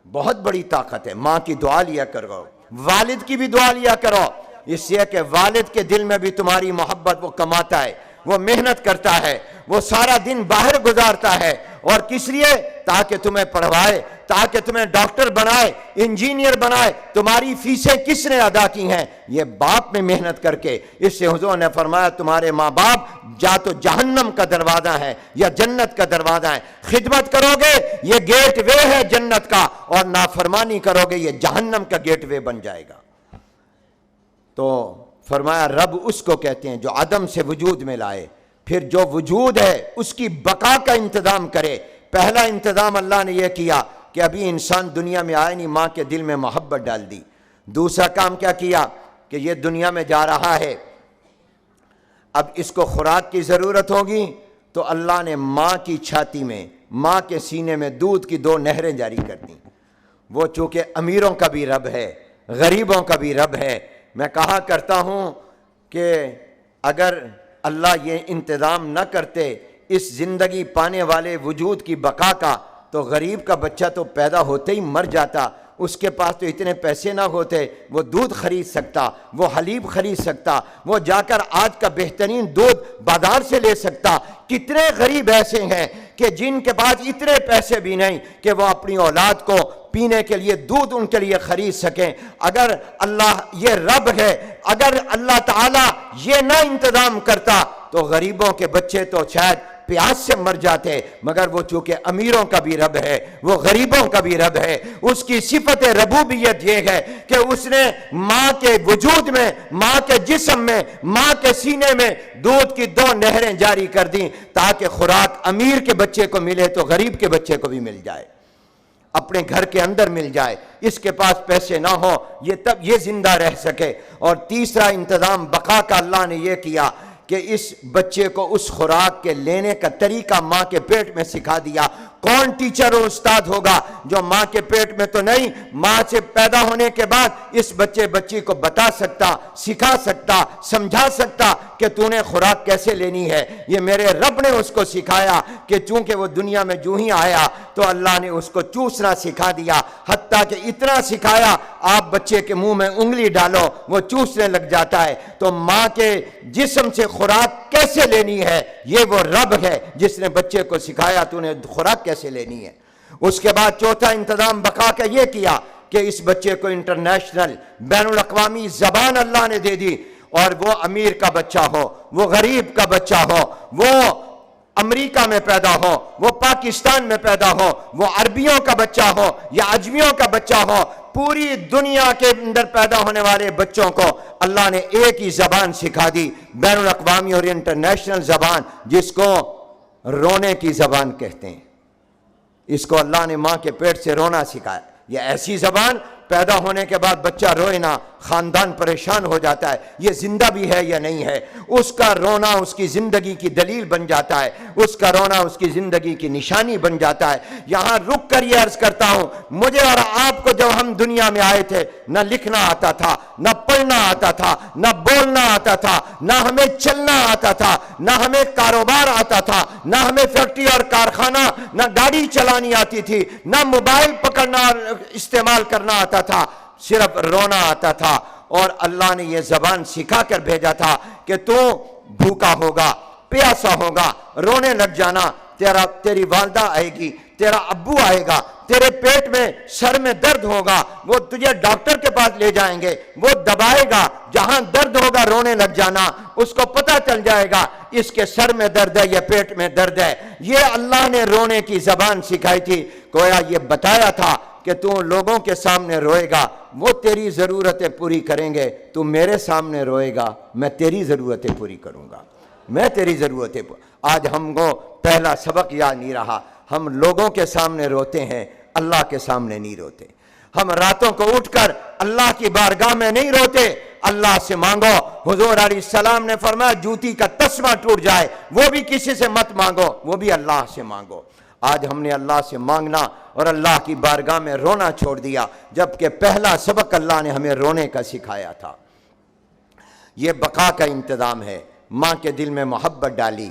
بہت بڑی طاقت ہے۔ ماں کی دعا لیا کرو، والد کی بھی دعا لیا کرو، اس لیے کہ والد کے دل میں بھی تمہاری محبت وہ کماتا ہے، وہ محنت کرتا ہے، وہ سارا دن باہر گزارتا ہے، اور کس لیے؟ تاکہ تمہیں پڑھوائے، تاکہ تمہیں ڈاکٹر بنائے، انجینئر بنائے۔ تمہاری فیسیں کس نے ادا کی ہیں؟ یہ باپ میں محنت کر کے۔ اس سے حضور نے فرمایا تمہارے ماں باپ یا تو جہنم کا دروازہ ہے یا جنت کا دروازہ ہے۔ خدمت کرو گے یہ گیٹ وے ہے جنت کا، اور نافرمانی کرو گے یہ جہنم کا گیٹ وے بن جائے گا۔ تو فرمایا رب اس کو کہتے ہیں جو عدم سے وجود میں لائے، پھر جو وجود ہے اس کی بقا کا انتظام کرے۔ پہلا انتظام اللہ نے یہ کیا کہ ابھی انسان دنیا میں آئے نہیں، ماں کے دل میں محبت ڈال دی۔ دوسرا کام کیا کیا کہ یہ دنیا میں جا رہا ہے، اب اس کو خوراک کی ضرورت ہوگی تو اللہ نے ماں کی چھاتی میں، ماں کے سینے میں دودھ کی 2 نہریں جاری کر دیں۔ وہ چونکہ امیروں کا بھی رب ہے، غریبوں کا بھی رب ہے۔ میں کہا کرتا ہوں کہ اگر اللہ یہ انتظام نہ کرتے اس زندگی پانے والے وجود کی بقا کا، تو غریب کا بچہ تو پیدا ہوتے ہی مر جاتا، اس کے پاس تو اتنے پیسے نہ ہوتے وہ دودھ خرید سکتا، وہ حلیب خرید سکتا، وہ جا کر آج کا بہترین دودھ بازار سے لے سکتا۔ کتنے غریب ایسے ہیں کہ جن کے پاس اتنے پیسے بھی نہیں کہ وہ اپنی اولاد کو پینے کے لیے دودھ ان کے لیے خرید سکیں۔ اگر اللہ یہ رب ہے، اگر اللہ تعالیٰ یہ نہ انتظام کرتا تو غریبوں کے بچے تو شاید پیاس سے مر جاتے، مگر وہ چونکہ امیروں کا بھی رب ہے، وہ غریبوں کا بھی رب ہے۔ اس کی صفت ربوبیت یہ ہے کہ اس نے ماں کے وجود میں، ماں کے جسم میں، ماں کے سینے میں دودھ کی 2 نہریں جاری کر دیں تاکہ خوراک امیر کے بچے کو ملے تو غریب کے بچے کو بھی مل جائے، اپنے گھر کے اندر مل جائے۔ اس کے پاس پیسے نہ ہو یہ تب یہ زندہ رہ سکے۔ اور تیسرا انتظام بقا کا اللہ نے یہ کیا کہ اس بچے کو اس خوراک کے لینے کا طریقہ ماں کے پیٹ میں سکھا دیا۔ کون ٹیچر اور استاد ہوگا جو ماں کے پیٹ میں تو نہیں، ماں سے پیدا ہونے کے بعد اس بچی کو بتا سکتا، سکھا سکتا، سمجھا سکتا کہ تو نے خوراک کیسے لینی ہے؟ یہ میرے رب نے اس کو سکھایا کہ چونکہ وہ دنیا میں جو ہی آیا تو اللہ نے اس کو چوسنا سکھا دیا، حتیٰ کہ اتنا سکھایا آپ بچے کے منہ میں انگلی ڈالو وہ چوسنے لگ جاتا ہے۔ تو ماں کے جسم سے خوراک کیسے لینی ہے یہ وہ رب ہے جس نے بچے کو سکھایا تو نے خوراک کیسے لینی ہے۔ اس کے بعد چوتھا انتظام بقا کا یہ کیا کہ اس بچے کو انٹرنیشنل بین الاقوامی زبان اللہ نے دے دی، اور وہ امیر کا بچہ ہو، وہ غریب کا بچہ ہو، وہ امریکہ میں پیدا ہو، وہ پاکستان میں پیدا ہو، وہ عربیوں کا بچہ ہو یا اجمیوں کا بچہ ہو، پوری دنیا کے اندر پیدا ہونے والے بچوں کو اللہ نے ایک ہی زبان سکھا دی، بین الاقوامی اور انٹرنیشنل زبان، جس کو رونے کی زبان کہتے ہیں۔ اس کو اللہ نے ماں کے پیٹ سے رونا سکھایا۔ یہ ایسی زبان پیدا ہونے کے بعد بچہ روئے نہ، خاندان پریشان ہو جاتا ہے یہ زندہ بھی ہے یا نہیں ہے۔ اس کا رونا اس کی زندگی کی دلیل بن جاتا ہے، اس کا رونا اس کی زندگی کی نشانی بن جاتا ہے۔ یہاں رک کر یہ عرض کرتا ہوں، مجھے اور آپ کو جب ہم دنیا میں آئے تھے نہ لکھنا آتا تھا، نہ پڑھنا آتا تھا، نہ بولنا آتا تھا، نہ ہمیں چلنا آتا تھا، نہ ہمیں کاروبار آتا تھا، نہ ہمیں فیکٹری اور کارخانہ، نہ گاڑی چلانی آتی تھی، نہ موبائل پکڑنا استعمال کرنا آتا تھا، صرف رونا آتا تھا۔ اور اللہ نے یہ زبان سکھا کر بھیجا تھا کہ تو بھوکا ہوگا، پیاسا ہوگا، رونے لگ جانا، تیری والدہ آئے گی، تیرا ابو آئے گا، تیرے پیٹ میں سر میں درد ہوگا، وہ تجھے ڈاکٹر کے پاس لے جائیں گے، وہ دبائے گا، جہاں درد ہوگا رونے لگ جانا، اس کو پتہ چل جائے گا اس کے سر میں درد ہے یا پیٹ میں درد ہے۔ یہ اللہ نے رونے کی زبان سکھائی تھی، گویا یہ بتایا تھا کہ تو لوگوں کے سامنے روئے گا، وہ تیری ضرورتیں پوری کریں گے، تو میرے سامنے روئے گا، میں تیری ضرورتیں پوری کروں گا، میں تیری ضرورتیں آج ہم کو پہلا سبق یاد نہیں رہا، ہم لوگوں کے سامنے روتے ہیں، اللہ کے سامنے نہیں روتے۔ ہم راتوں کو اٹھ کر اللہ کی بارگاہ میں نہیں روتے، اللہ سے مانگو۔ حضور علیہ السلام نے فرمایا جوتی کا تسمہ ٹوٹ جائے وہ بھی کسی سے مت مانگو، وہ بھی اللہ سے مانگو۔ آج ہم نے اللہ سے مانگنا اور اللہ کی بارگاہ میں رونا چھوڑ دیا، جبکہ پہلا سبق اللہ نے ہمیں رونے کا سکھایا تھا۔ یہ بقا کا انتظام ہے۔ ماں کے دل میں محبت ڈالی،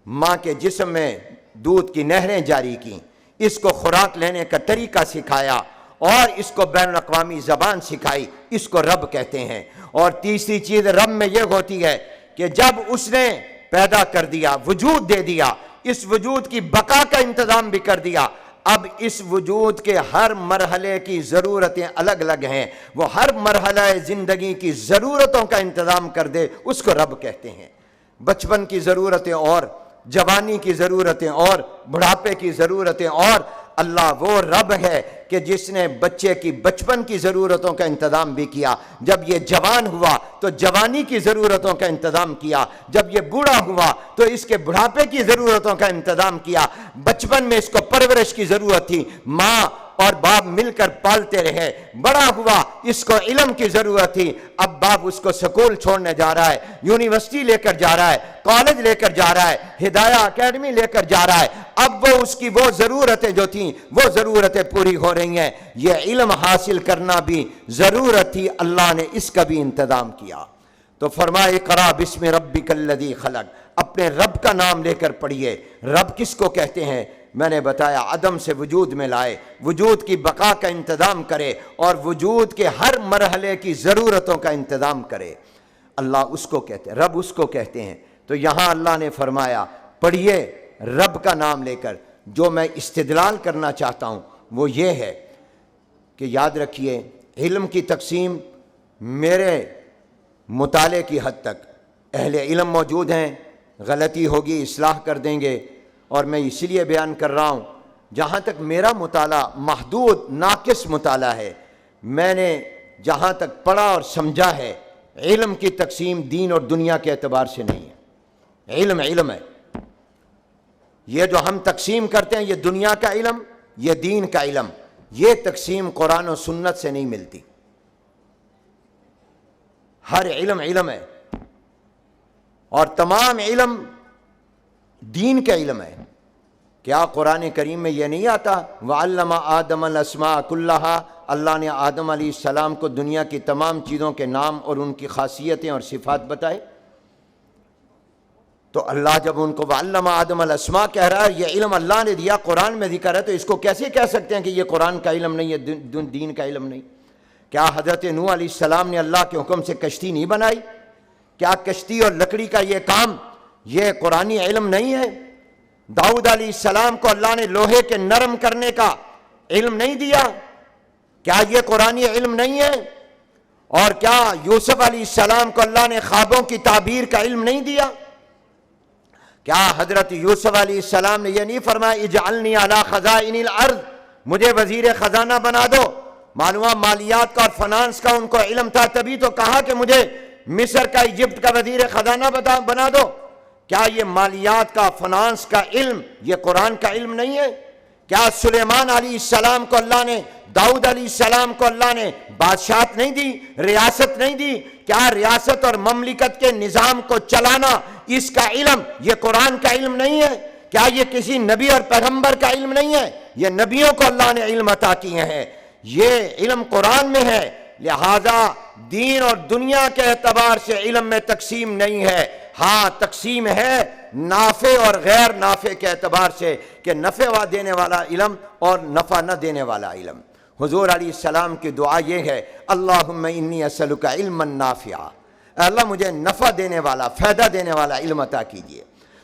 ماں کے جسم میں دودھ کی نہریں جاری کیں، اس کو خوراک لینے کا طریقہ سکھایا اور اس کو بین الاقوامی زبان سکھائی، اس کو رب کہتے ہیں۔ اور تیسری چیز رب میں یہ ہوتی ہے کہ جب اس نے پیدا کر دیا، وجود دے دیا، اس وجود کی بقا کا انتظام بھی کر دیا، اب اس وجود کے ہر مرحلے کی ضرورتیں الگ الگ ہیں، وہ ہر مرحلہ زندگی کی ضرورتوں کا انتظام کر دے، اس کو رب کہتے ہیں۔ بچپن کی ضرورتیں اور، جوانی کی ضرورتیں اور، بڑھاپے کی ضرورتیں اور۔ اللہ وہ رب ہے کہ جس نے بچے کی بچپن کی ضرورتوں کا انتظام بھی کیا، جب یہ جوان ہوا تو جوانی کی ضرورتوں کا انتظام کیا، جب یہ بوڑھا ہوا تو اس کے بڑھاپے کی ضرورتوں کا انتظام کیا۔ بچپن میں اس کو پرورش کی ضرورت تھی، ماں اور باپ مل کر پالتے رہے، بڑا ہوا اس کو علم کی ضرورت تھی، اب باپ اس کو سکول چھوڑنے جا رہا ہے، یونیورسٹی لے کر جا رہا ہے، کالج لے کر جا رہا ہے، ہدایہ اکیڈمی لے کر جا رہا ہے، اب وہ اس کی وہ ضرورتیں جو تھیں وہ ضرورتیں پوری ہو رہی ہیں۔ یہ علم حاصل کرنا بھی ضرورت تھی، اللہ نے اس کا بھی انتظام کیا۔ تو فرمائے اقرأ بسم ربک الذی خلق، اپنے رب کا نام لے کر پڑھیے۔ رب کس کو کہتے ہیں؟ میں نے بتایا عدم سے وجود میں لائے، وجود کی بقا کا انتظام کرے اور وجود کے ہر مرحلے کی ضرورتوں کا انتظام کرے۔ اللہ اس کو کہتے ہیں، رب اس کو کہتے ہیں۔ تو یہاں اللہ نے فرمایا پڑھیے رب کا نام لے کر۔ جو میں استدلال کرنا چاہتا ہوں وہ یہ ہے کہ یاد رکھیے علم کی تقسیم میرے مطالعے کی حد تک، اہل علم موجود ہیں، غلطی ہوگی اصلاح کر دیں گے، اور میں اسی لیے بیان کر رہا ہوں جہاں تک میرا مطالعہ محدود ناقص مطالعہ ہے، میں نے جہاں تک پڑھا اور سمجھا ہے علم کی تقسیم دین اور دنیا کے اعتبار سے نہیں ہے۔ علم علم ہے، یہ جو ہم تقسیم کرتے ہیں یہ دنیا کا علم، یہ دین کا علم، یہ تقسیم قرآن و سنت سے نہیں ملتی۔ ہر علم علم ہے، اور تمام علم دین کا علم ہے۔ کیا قرآن کریم میں یہ نہیں آتا وَعَلَّمَ آدَمَ الْأَسْمَاءَ كُلَّهَا؟ اللہ نے آدم علیہ السلام کو دنیا کی تمام چیزوں کے نام اور ان کی خاصیتیں اور صفات بتائے۔ تو اللہ جب ان کو وَعَلَّمَ آدَمَ الْأَسْمَاء کہہ رہا ہے، یہ علم اللہ نے دیا، قرآن میں ذکر ہے، تو اس کو کیسے کہہ سکتے ہیں کہ یہ قرآن کا علم نہیں ہے، دین کا علم نہیں؟ کیا حضرت نوح علیہ السلام نے اللہ کے حکم سے کشتی نہیں بنائی؟ کیا کشتی اور لکڑی کا یہ کام یہ قرآنی علم نہیں ہے؟ داؤد علیہ السلام کو اللہ نے لوہے کے نرم کرنے کا علم نہیں دیا؟ کیا یہ قرآنی علم نہیں ہے؟ اور کیا یوسف علیہ السلام کو اللہ نے خوابوں کی تعبیر کا علم نہیں دیا؟ کیا حضرت یوسف علیہ السلام نے یہ نہیں فرمایا اجعلنی علی خزائن الارض، مجھے وزیر خزانہ بنا دو؟ معلوم مالیات کا اور فنانس کا ان کو علم تھا، تبھی تو کہا کہ مجھے مصر کا ایجپٹ کا وزیر خزانہ بنا دو۔ کیا یہ مالیات کا فنانس کا علم یہ قرآن کا علم نہیں ہے؟ کیا سلیمان علیہ السلام کو اللہ نے، داؤد علیہ السلام کو اللہ نے بادشاہت نہیں دی، ریاست نہیں دی؟ کیا ریاست اور مملکت کے نظام کو چلانا اس کا علم یہ قرآن کا علم نہیں ہے؟ کیا یہ کسی نبی اور پیغمبر کا علم نہیں ہے؟ یہ نبیوں کو اللہ نے علم عطا کیے ہیں، یہ علم قرآن میں ہے۔ لہذا دین اور دنیا کے اعتبار سے علم میں تقسیم نہیں ہے، ہاں تقسیم ہے نافع اور غیر نافع کے اعتبار سے، کہ نفع دینے والا علم اور نفع نہ دینے والا علم۔ حضور علیہ السلام کی دعا یہ ہے اللہم انی اسألک علما نافعا، اے اللہ مجھے نفع دینے والا، فائدہ دینے والا علم عطا کیجیے۔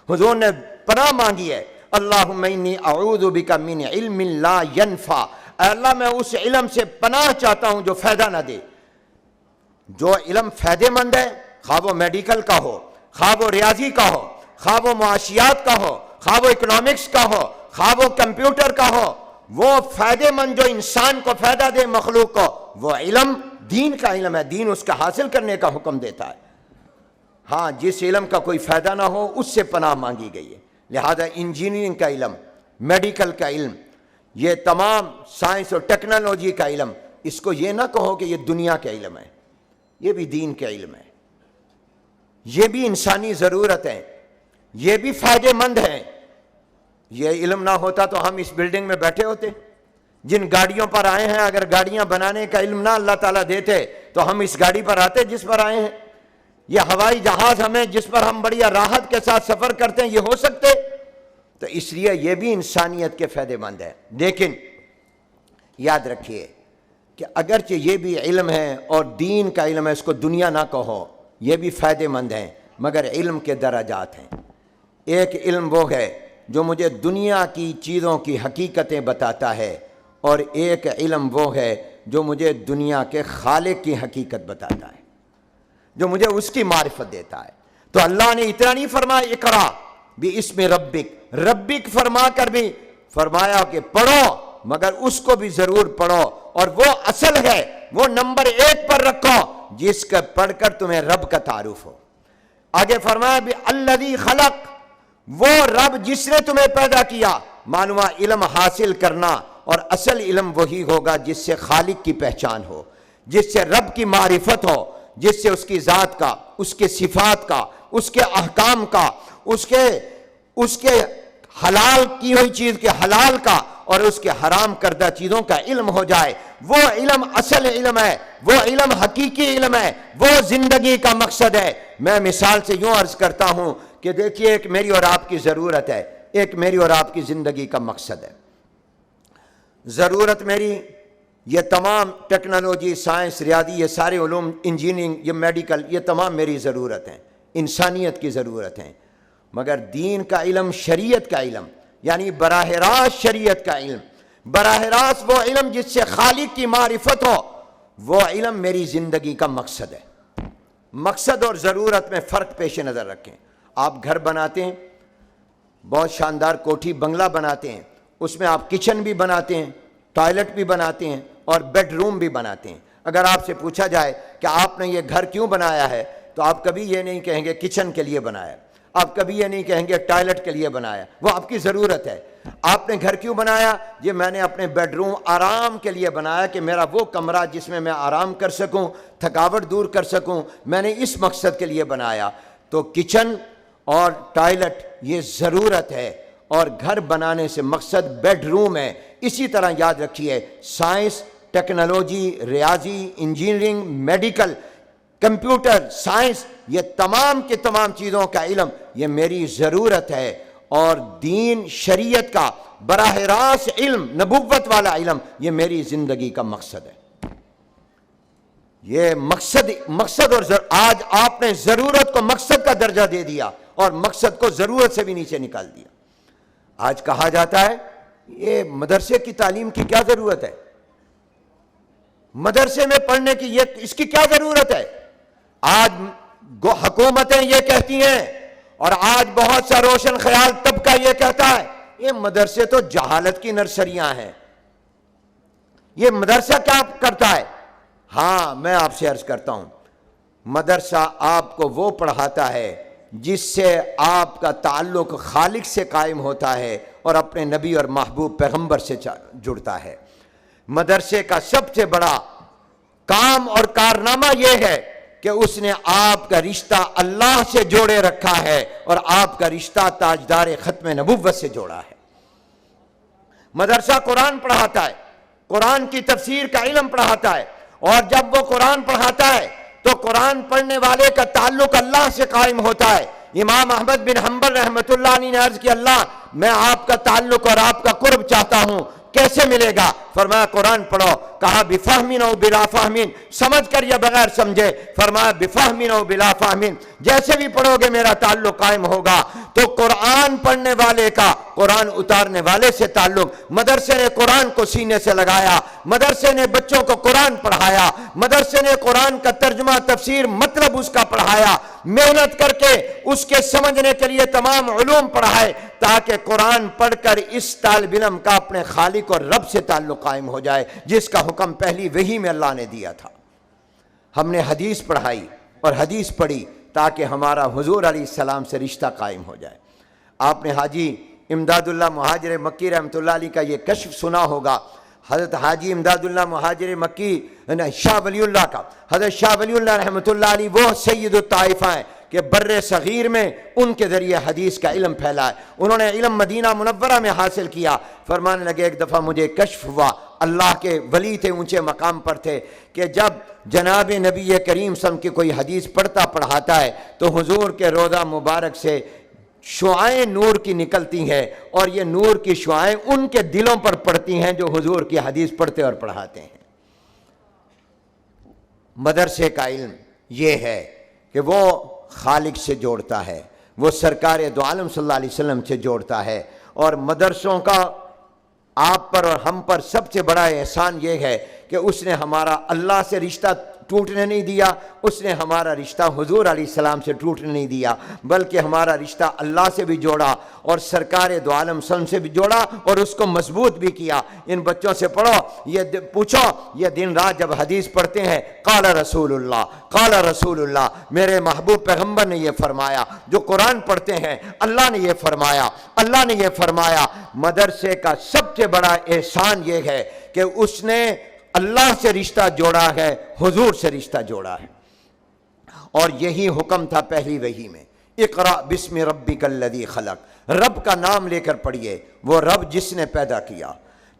حضور نے پناہ مانگی ہے اللہم انی اعوذ بک من علم لا ینفع، اے اللہ میں اس علم سے پناہ چاہتا ہوں جو فائدہ نہ دے۔ جو علم فائدے مند ہے، خواہ وہ میڈیکل کا ہو، خواہ وہ ریاضی کا ہو، خواہ وہ معاشیات کا ہو، خواہ وہ اکنامکس کا ہو، خواہ وہ کمپیوٹر کا ہو، وہ فائدے مند جو انسان کو فائدہ دے، مخلوق کو، وہ علم دین کا علم ہے، دین اس کا حاصل کرنے کا حکم دیتا ہے۔ ہاں جس علم کا کوئی فائدہ نہ ہو اس سے پناہ مانگی گئی ہے۔ لہذا انجینئرنگ کا علم، میڈیکل کا علم، یہ تمام سائنس اور ٹیکنالوجی کا علم، اس کو یہ نہ کہو کہ یہ دنیا کا علم ہے، یہ بھی دین کا علم ہے، یہ بھی انسانی ضرورت ہے، یہ بھی فائدے مند ہے۔ یہ علم نہ ہوتا تو ہم اس بلڈنگ میں بیٹھے ہوتے؟ جن گاڑیوں پر آئے ہیں، اگر گاڑیاں بنانے کا علم نہ اللہ تعالیٰ دیتے تو ہم اس گاڑی پر آتے جس پر آئے ہیں؟ یہ ہوائی جہاز ہمیں جس پر ہم بڑی راحت کے ساتھ سفر کرتے ہیں، یہ ہو سکتے؟ تو اس لیے یہ بھی انسانیت کے فائدے مند ہے۔ لیکن یاد رکھیے کہ اگرچہ یہ بھی علم ہے اور دین کا علم ہے، اس کو دنیا نہ کہو، یہ بھی فائدے مند ہیں، مگر علم کے درجات ہیں۔ ایک علم وہ ہے جو مجھے دنیا کی چیزوں کی حقیقتیں بتاتا ہے، اور ایک علم وہ ہے جو مجھے دنیا کے خالق کی حقیقت بتاتا ہے، جو مجھے اس کی معرفت دیتا ہے۔ تو اللہ نے اتنا نہیں فرمایا اقرا باسم ربک، ربک فرما کر بھی فرمایا کہ پڑھو، مگر اس کو بھی ضرور پڑھو، اور وہ اصل ہے، وہ نمبر 1 پر رکھو جس کا پڑھ کر تمہیں رب کا تعارف ہو۔ آگے فرمایا بھی الذی خلق، وہ رب جس نے تمہیں پیدا کیا۔ معلوم علم حاصل کرنا، اور اصل علم وہی ہوگا جس سے خالق کی پہچان ہو، جس سے رب کی معرفت ہو، جس سے اس کی ذات کا، اس کے صفات کا، اس کے احکام کا، اس کے حلال کی ہوئی چیز کے حلال کا، اور اس کے حرام کردہ چیزوں کا علم ہو جائے۔ وہ علم اصل علم ہے، وہ علم حقیقی علم ہے، وہ زندگی کا مقصد ہے۔ میں مثال سے یوں عرض کرتا ہوں کہ دیکھیے ایک میری اور آپ کی ضرورت ہے، ایک میری اور آپ کی زندگی کا مقصد ہے. ضرورت میری یہ تمام ٹیکنالوجی، سائنس، ریاضی، یہ سارے علوم، انجینئرنگ، یہ میڈیکل، یہ تمام میری ضرورت ہیں، انسانیت کی ضرورت ہیں. مگر دین کا علم، شریعت کا علم، یعنی براہ راست شریعت کا علم، براہ راست وہ علم جس سے خالق کی معرفت ہو، وہ علم میری زندگی کا مقصد ہے. مقصد اور ضرورت میں فرق پیش نظر رکھیں. آپ گھر بناتے ہیں، بہت شاندار کوٹھی بنگلہ بناتے ہیں، اس میں آپ کچن بھی بناتے ہیں، ٹوائلٹ بھی بناتے ہیں اور بیڈ روم بھی بناتے ہیں. اگر آپ سے پوچھا جائے کہ آپ نے یہ گھر کیوں بنایا ہے تو آپ کبھی یہ نہیں کہیں گے کچن کے لیے بنایا، آپ کبھی یہ نہیں کہیں گے ٹوائلٹ کے لیے بنایا، وہ آپ کی ضرورت ہے. آپ نے گھر کیوں بنایا؟ یہ میں نے اپنے بیڈ روم آرام کے لیے بنایا کہ میرا وہ کمرہ جس میں آرام کر سکوں، تھکاوٹ دور کر سکوں، میں نے اس مقصد کے لیے بنایا. تو کچن اور ٹوائلٹ یہ ضرورت ہے اور گھر بنانے سے مقصد بیڈ روم ہے. اسی طرح یاد رکھیے، سائنس، ٹیکنالوجی، ریاضی، انجینئرنگ، میڈیکل، کمپیوٹر سائنس، یہ تمام کے تمام چیزوں کا علم یہ میری ضرورت ہے. اور دین شریعت کا براہ راست علم، نبوت والا علم، یہ میری زندگی کا مقصد ہے. یہ مقصد اور آج آپ نے ضرورت کو مقصد کا درجہ دے دیا اور مقصد کو ضرورت سے بھی نیچے نکال دیا. آج کہا جاتا ہے یہ مدرسے کی تعلیم کی کیا ضرورت ہے، مدرسے میں پڑھنے کی اس کی کیا ضرورت ہے. آج حکومتیں یہ کہتی ہیں اور آج بہت سا روشن خیال طبقہ یہ کہتا ہے یہ مدرسے تو جہالت کی نرسریاں ہیں، یہ مدرسہ کیا کرتا ہے. ہاں میں آپ سے عرض کرتا ہوں، مدرسہ آپ کو وہ پڑھاتا ہے جس سے آپ کا تعلق خالق سے قائم ہوتا ہے اور اپنے نبی اور محبوب پیغمبر سے جڑتا ہے. مدرسے کا سب سے بڑا کام اور کارنامہ یہ ہے کہ اس نے آپ کا رشتہ اللہ سے جوڑے رکھا ہے اور آپ کا رشتہ تاجدار ختم نبوت سے جوڑا ہے. مدرسہ قرآن پڑھاتا ہے، قرآن کی تفسیر کا علم پڑھاتا ہے، اور جب وہ قرآن پڑھاتا ہے تو قرآن پڑھنے والے کا تعلق اللہ سے قائم ہوتا ہے. امام احمد بن حنبل رحمۃ اللہ علیہ نے عرض کی اللہ میں آپ کا تعلق اور آپ کا قرب چاہتا ہوں، کیسے ملے گا؟ فرمایا قرآن پڑھو. کہا بفہمین او بلا فہمین، سمجھ کر یا بغیر سمجھے؟ فرمایا بفہمین او بلا فہمین، جیسے بھی پڑھو گے میرا تعلق قائم ہوگا. تو قرآن پڑھنے والے کا قرآن اتارنے والے سے تعلق. مدرسے نے قرآن کو سینے سے لگایا، مدرسے نے بچوں کو قرآن پڑھایا، مدرسے نے قرآن کا ترجمہ تفسیر مطلب اس کا پڑھایا، محنت کر کے اس کے سمجھنے کے لیے تمام علوم پڑھائے تاکہ قرآن پڑھ کر اس طالب علم کا اپنے خالق اور رب سے تعلق قائم ہو جائے جس کا حکم پہلی وحی میں اللہ نے دیا تھا. ہم نے حدیث پڑھائی اور حدیث پڑھی تاکہ ہمارا حضور علیہ السلام سے رشتہ قائم ہو جائے. آپ نے حاجی امداد اللہ مہاجر مکی رحمۃ اللہ علیہ کا یہ کشف سنا ہوگا. حضرت حاجی امداد اللہ مہاجر مکی شاہ ولی اللہ کا، حضرت شاہ ولی اللہ رحمۃ اللہ علیہ وہ سید الطائفہ ہیں کہ بر صغیر میں ان کے ذریعے حدیث کا علم پھیلا ہے. انہوں نے علم مدینہ منورہ میں حاصل کیا. فرمانے لگے ایک دفعہ مجھے کشف ہوا، اللہ کے ولی تھے، اونچے مقام پر تھے، کہ جب جناب نبی کریم صلی اللہ علیہ وسلم کی کوئی حدیث پڑھاتا ہے تو حضور کے روضہ مبارک سے شعائیں نور کی نکلتی ہیں اور یہ نور کی شعائیں ان کے دلوں پر پڑتی ہیں جو حضور کی حدیث پڑھتے اور پڑھاتے ہیں. مدرسے کا علم یہ ہے کہ وہ خالق سے جوڑتا ہے، وہ سرکار دو عالم صلی اللہ علیہ وسلم سے جوڑتا ہے. اور مدرسوں کا آپ پر اور ہم پر سب سے بڑا احسان یہ ہے کہ اس نے ہمارا اللہ سے رشتہ ٹوٹنے نہیں دیا، اس نے ہمارا رشتہ حضور علیہ السلام سے ٹوٹنے نہیں دیا، بلکہ ہمارا رشتہ اللہ سے بھی جوڑا اور سرکار دو عالم صلی اللہ علیہ وسلم سے بھی جوڑا اور اس کو مضبوط بھی کیا. ان بچوں سے پڑھو، یہ پوچھو، یہ دن رات جب حدیث پڑھتے ہیں قال رسول اللہ، قال رسول اللہ، میرے محبوب پیغمبر نے یہ فرمایا. جو قرآن پڑھتے ہیں اللہ نے یہ فرمایا، اللہ نے یہ فرمایا. مدرسے کا سب سے بڑا احسان یہ ہے کہ اس نے اللہ سے رشتہ جوڑا ہے، حضور سے رشتہ جوڑا ہے. اور یہی حکم تھا پہلی وحی میں، اقرأ بسم ربک الذی خلق، رب کا نام لے کر پڑھیے، وہ رب جس نے پیدا کیا.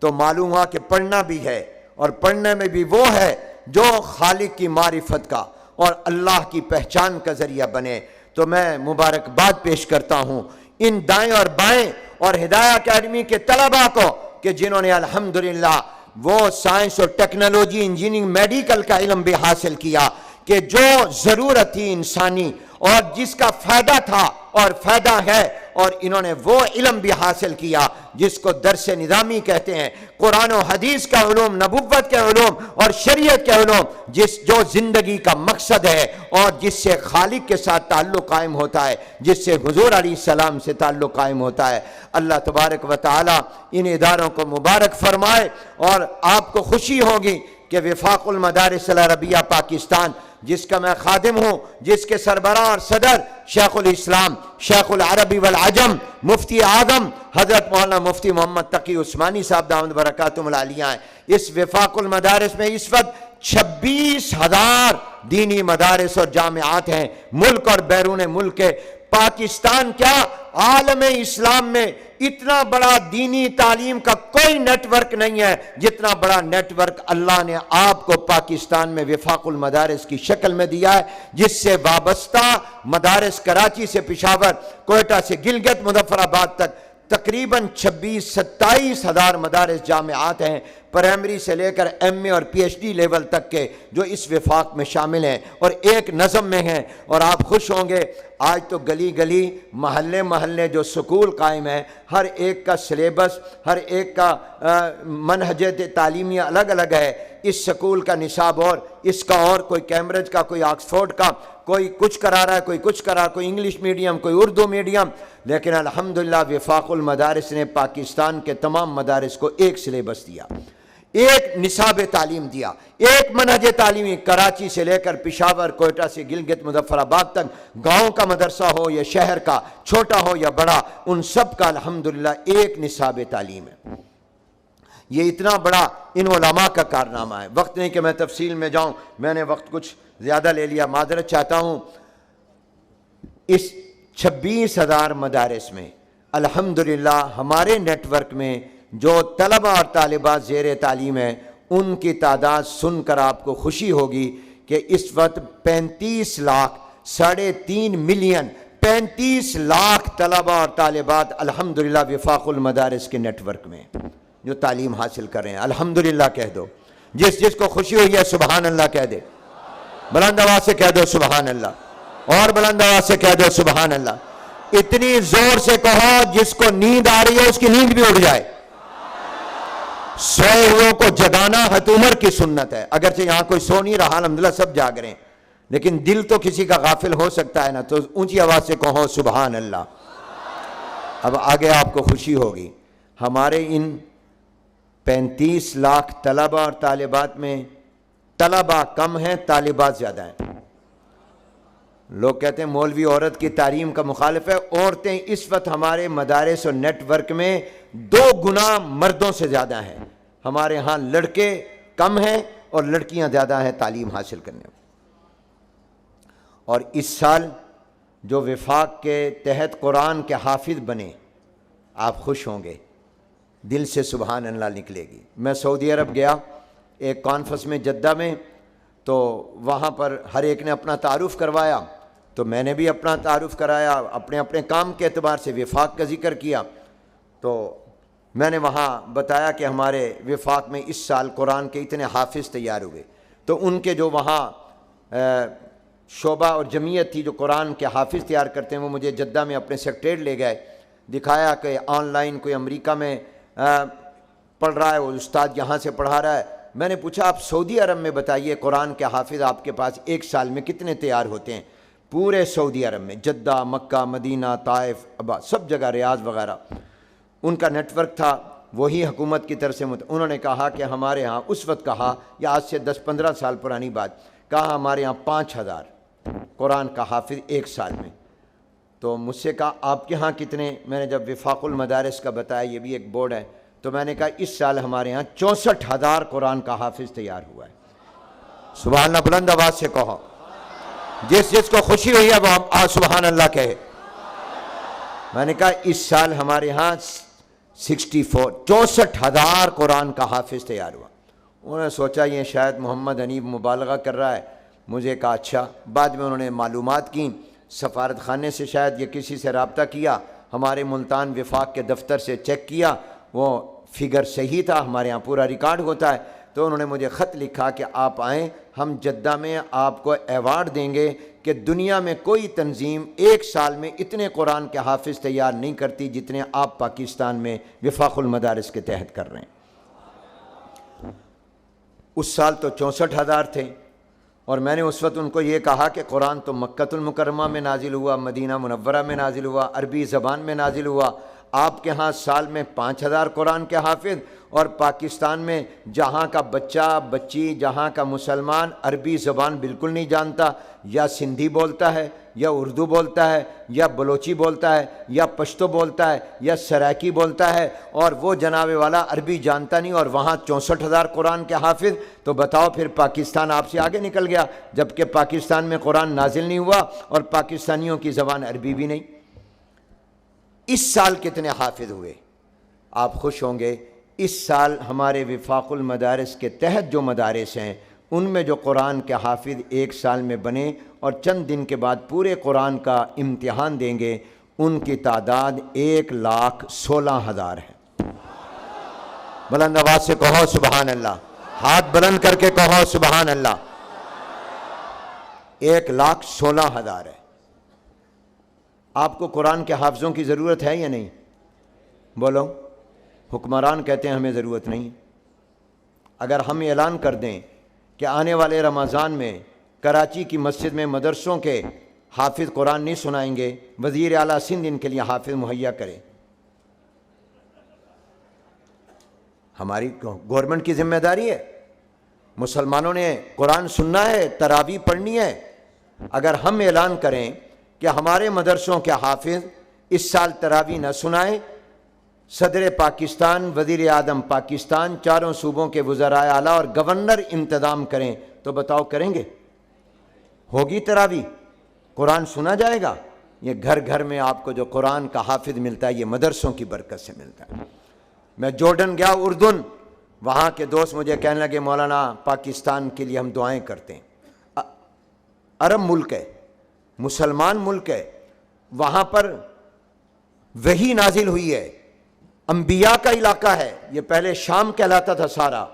تو معلوم ہوا کہ پڑھنا بھی ہے اور پڑھنے میں بھی وہ ہے جو خالق کی معرفت کا اور اللہ کی پہچان کا ذریعہ بنے. تو میں مبارکباد پیش کرتا ہوں ان دائیں اور بائیں اور ہدایہ اکیڈمی کے طلباء کو کہ جنہوں نے الحمدللہ وہ سائنس اور ٹیکنالوجی، انجینئرنگ، میڈیکل کا علم بھی حاصل کیا کہ جو ضرورت تھی انسانی اور جس کا فائدہ تھا اور فائدہ ہے، اور انہوں نے وہ علم بھی حاصل کیا جس کو درس نظامی کہتے ہیں، قرآن و حدیث کا علوم، نبوت کے علوم اور شریعت کے علوم، جو زندگی کا مقصد ہے اور جس سے خالق کے ساتھ تعلق قائم ہوتا ہے، جس سے حضور علیہ السلام سے تعلق قائم ہوتا ہے۔ اللہ تبارک و تعالی ان اداروں کو مبارک فرمائے، اور آپ کو خوشی ہوگی کہ وفاق المدارس العربیہ پاکستان، جس کا میں خادم ہوں، جس کے سربراہ اور صدر شیخ الاسلام، شیخ العربی والعجم، مفتی اعظم حضرت مولانا مفتی محمد تقی عثمانی صاحب دامت برکاتہم العالیہ ہیں۔ اس وفاق المدارس میں اس وقت 26,000 دینی مدارس اور جامعات ہیں، ملک اور بیرون ملک کے۔ پاکستان کیا، عالم اسلام میں اتنا بڑا دینی تعلیم کا کوئی نیٹ ورک نہیں ہے جتنا بڑا نیٹ ورک اللہ نے آپ کو پاکستان میں وفاق المدارس کی شکل میں دیا ہے، جس سے وابستہ مدارس کراچی سے پشاور، کوئٹہ سے گلگت مظفر آباد تک تقریباً 26-27 ہزار مدارس جامعات ہیں، پرائمری سے لے کر ایم اے اور پی ایچ ڈی لیول تک کے، جو اس وفاق میں شامل ہیں اور ایک نظم میں ہیں۔ اور آپ خوش ہوں گے، آج تو گلی گلی، محلے محلے جو سکول قائم ہیں، ہر ایک کا سلیبس، ہر ایک کا منہج تعلیمی الگ الگ ہے۔ اس سکول کا نصاب اور اس کا اور، کوئی کیمبرج کا، کوئی آکسفورڈ کا، کوئی کچھ کرا رہا ہے، کوئی کچھ کرا، کوئی انگلش میڈیم، کوئی اردو میڈیم، لیکن الحمدللہ وفاق المدارس نے پاکستان کے تمام مدارس کو ایک سلیبس دیا، ایک نصاب تعلیم دیا، ایک منہج تعلیمی، کراچی سے لے کر پشاور، کوئٹہ سے گلگت مظفر آباد تک، گاؤں کا مدرسہ ہو یا شہر کا، چھوٹا ہو یا بڑا، ان سب کا الحمدللہ ایک نصاب تعلیم ہے۔ یہ اتنا بڑا ان علماء کا کارنامہ ہے۔ وقت نہیں کہ میں تفصیل میں جاؤں، میں نے وقت کچھ زیادہ لے لیا، معذرت چاہتا ہوں۔ اس 26,000 مدارس میں الحمدللہ ہمارے نیٹ ورک میں جو طلبہ اور طالبات زیر تعلیم ہیں، ان کی تعداد سن کر آپ کو خوشی ہوگی کہ اس وقت 35 لاکھ، 3.5 ملین، 35 لاکھ طلبہ اور طالبات الحمدللہ وفاق المدارس کے نیٹ ورک میں جو تعلیم حاصل کر رہے ہیں۔ الحمدللہ کہہ دو، جس کو خوشی ہوئی ہے سبحان اللہ کہہ دے، بلند آواز سے کہہ دو سبحان اللہ، اور بلند آواز سے کہہ دو سبحان اللہ۔ اتنی زور سے کہو جس کو نیند آ رہی ہے اس کی نیند بھی اٹھ جائے۔ سوئے ہوئوں کو جگانا حضرت عمر کی سنت ہے، اگرچہ یہاں کوئی سو نہیں رہا، الحمدللہ سب جاگ رہے ہیں، لیکن دل تو کسی کا غافل ہو سکتا ہے نا، تو اونچی آواز سے کہو سبحان اللہ۔ اب آگے آپ کو خوشی ہوگی، ہمارے ان 35 لاکھ طلبہ اور طالبات میں طلبہ کم ہیں، طالبات زیادہ ہیں۔ لوگ کہتے ہیں مولوی عورت کی تعلیم کا مخالف ہے، عورتیں اس وقت ہمارے مدارس اور نیٹ ورک میں 2 گنا مردوں سے زیادہ ہیں۔ ہمارے ہاں لڑکے کم ہیں اور لڑکیاں زیادہ ہیں تعلیم حاصل کرنے میں۔ اور اس سال جو وفاق کے تحت قرآن کے حافظ بنے، آپ خوش ہوں گے، دل سے سبحان اللہ نکلے گی۔ میں سعودی عرب گیا ایک کانفرنس میں جدہ میں، تو وہاں پر ہر ایک نے اپنا تعارف کروایا، تو میں نے بھی اپنا تعارف کرایا، اپنے اپنے کام کے اعتبار سے وفاق کا ذکر کیا۔ تو میں نے وہاں بتایا کہ ہمارے وفاق میں اس سال قرآن کے اتنے حافظ تیار ہوئے، تو ان کے جو وہاں شعبہ اور جمعیت تھی جو قرآن کے حافظ تیار کرتے ہیں، وہ مجھے جدہ میں اپنے سیکریٹریٹ لے گئے، دکھایا کہ آن لائن کوئی امریکہ میں پڑھ رہا ہے، وہ استاد یہاں سے پڑھا رہا ہے۔ میں نے پوچھا آپ سعودی عرب میں بتائیے قرآن کے حافظ آپ کے پاس ایک سال میں کتنے تیار ہوتے ہیں؟ پورے سعودی عرب میں، جدہ، مکہ، مدینہ، طائف، ابا، سب جگہ، ریاض وغیرہ، ان کا نیٹ ورک تھا، وہی حکومت کی طرف سے انہوں نے کہا کہ ہمارے ہاں اس وقت کہا، یا آج سے 10-15 سال پرانی بات، کہا ہمارے ہاں 5,000 قرآن کا حافظ ایک سال میں۔ تو مجھ سے کہا آپ کے ہاں کتنے؟ میں نے جب وفاق المدارس کا بتایا، یہ بھی ایک بورڈ ہے، تو میں نے کہا اس سال ہمارے ہاں 64,000 قرآن کا حافظ تیار ہوا ہے۔ سبحان اللہ بلند آواز سے کہو، جس کو خوشی ہوئی ہے وہ سبحان اللہ کہے۔ میں نے کہا اس سال ہمارے ہاں 64,000 قرآن کا حافظ تیار ہوا۔ انہوں نے سوچا یہ شاید محمد حنیف مبالغہ کر رہا ہے، مجھے کہا اچھا۔ بعد میں انہوں نے معلومات کی، سفارت خانے سے شاید یہ کسی سے رابطہ کیا، ہمارے ملتان وفاق کے دفتر سے چیک کیا، وہ فگر صحیح تھا، ہمارے ہاں پورا ریکارڈ ہوتا ہے۔ تو انہوں نے مجھے خط لکھا کہ آپ آئیں، ہم جدہ میں آپ کو ایوارڈ دیں گے کہ دنیا میں کوئی تنظیم ایک سال میں اتنے قرآن کے حافظ تیار نہیں کرتی جتنے آپ پاکستان میں وفاق المدارس کے تحت کر رہے ہیں۔ اس سال تو 64,000 تھے، اور میں نے اس وقت ان کو یہ کہا کہ قرآن تو مکۃ المکرمہ میں نازل ہوا، مدینہ منورہ میں نازل ہوا، عربی زبان میں نازل ہوا، آپ کے ہاں سال میں 5,000 قرآن کے حافظ، اور پاکستان میں جہاں کا بچہ بچی، جہاں کا مسلمان عربی زبان بالکل نہیں جانتا، یا سندھی بولتا ہے، یا اردو بولتا ہے، یا بلوچی بولتا ہے، یا پشتو بولتا ہے، یا سرائکی بولتا ہے، اور وہ جناب والا عربی جانتا نہیں، اور وہاں 64,000 قرآن کے حافظ۔ تو بتاؤ پھر پاکستان آپ سے آگے نکل گیا، جبکہ پاکستان میں قرآن نازل نہیں ہوا اور پاکستانیوں کی زبان عربی بھی نہیں۔ اس سال کتنے حافظ ہوئے؟ آپ خوش ہوں گے، اس سال ہمارے وفاق المدارس کے تحت جو مدارس ہیں ان میں جو قرآن کے حافظ ایک سال میں بنے اور چند دن کے بعد پورے قرآن کا امتحان دیں گے، ان کی تعداد 1,16,000 ہے۔ بلند آواز سے کہو سبحان اللہ، ہاتھ بلند کر کے کہو سبحان اللہ۔ 1,16,000 ہے۔ آپ کو قرآن کے حافظوں کی ضرورت ہے یا نہیں؟ بولو۔ حکمران کہتے ہیں ہمیں ضرورت نہیں۔ اگر ہم اعلان کر دیں کہ آنے والے رمضان میں کراچی کی مسجد میں مدرسوں کے حافظ قرآن نہیں سنائیں گے، وزیر اعلیٰ سندھ ان کے لیے حافظ مہیا کرے، ہماری گورنمنٹ کی ذمہ داری ہے۔ مسلمانوں نے قرآن سننا ہے، تراویح پڑھنی ہے۔ اگر ہم اعلان کریں کہ ہمارے مدرسوں کے حافظ اس سال تراویح نہ سنائیں، صدر پاکستان، وزیر اعظم پاکستان، چاروں صوبوں کے وزرائے اعلیٰ اور گورنر انتظام کریں، تو بتاؤ کریں گے؟ ہوگی تراویح؟ قرآن سنا جائے گا؟ یہ گھر گھر میں آپ کو جو قرآن کا حافظ ملتا ہے یہ مدرسوں کی برکت سے ملتا ہے۔ میں جارڈن گیا، اردن، وہاں کے دوست مجھے کہنے لگے مولانا پاکستان کے لیے ہم دعائیں کرتے ہیں۔ عرب ملک ہے، مسلمان ملک ہے، وہاں پر وحی نازل ہوئی ہے، انبیاء کا علاقہ ہے، یہ پہلے شام کہلاتا تھا سارا،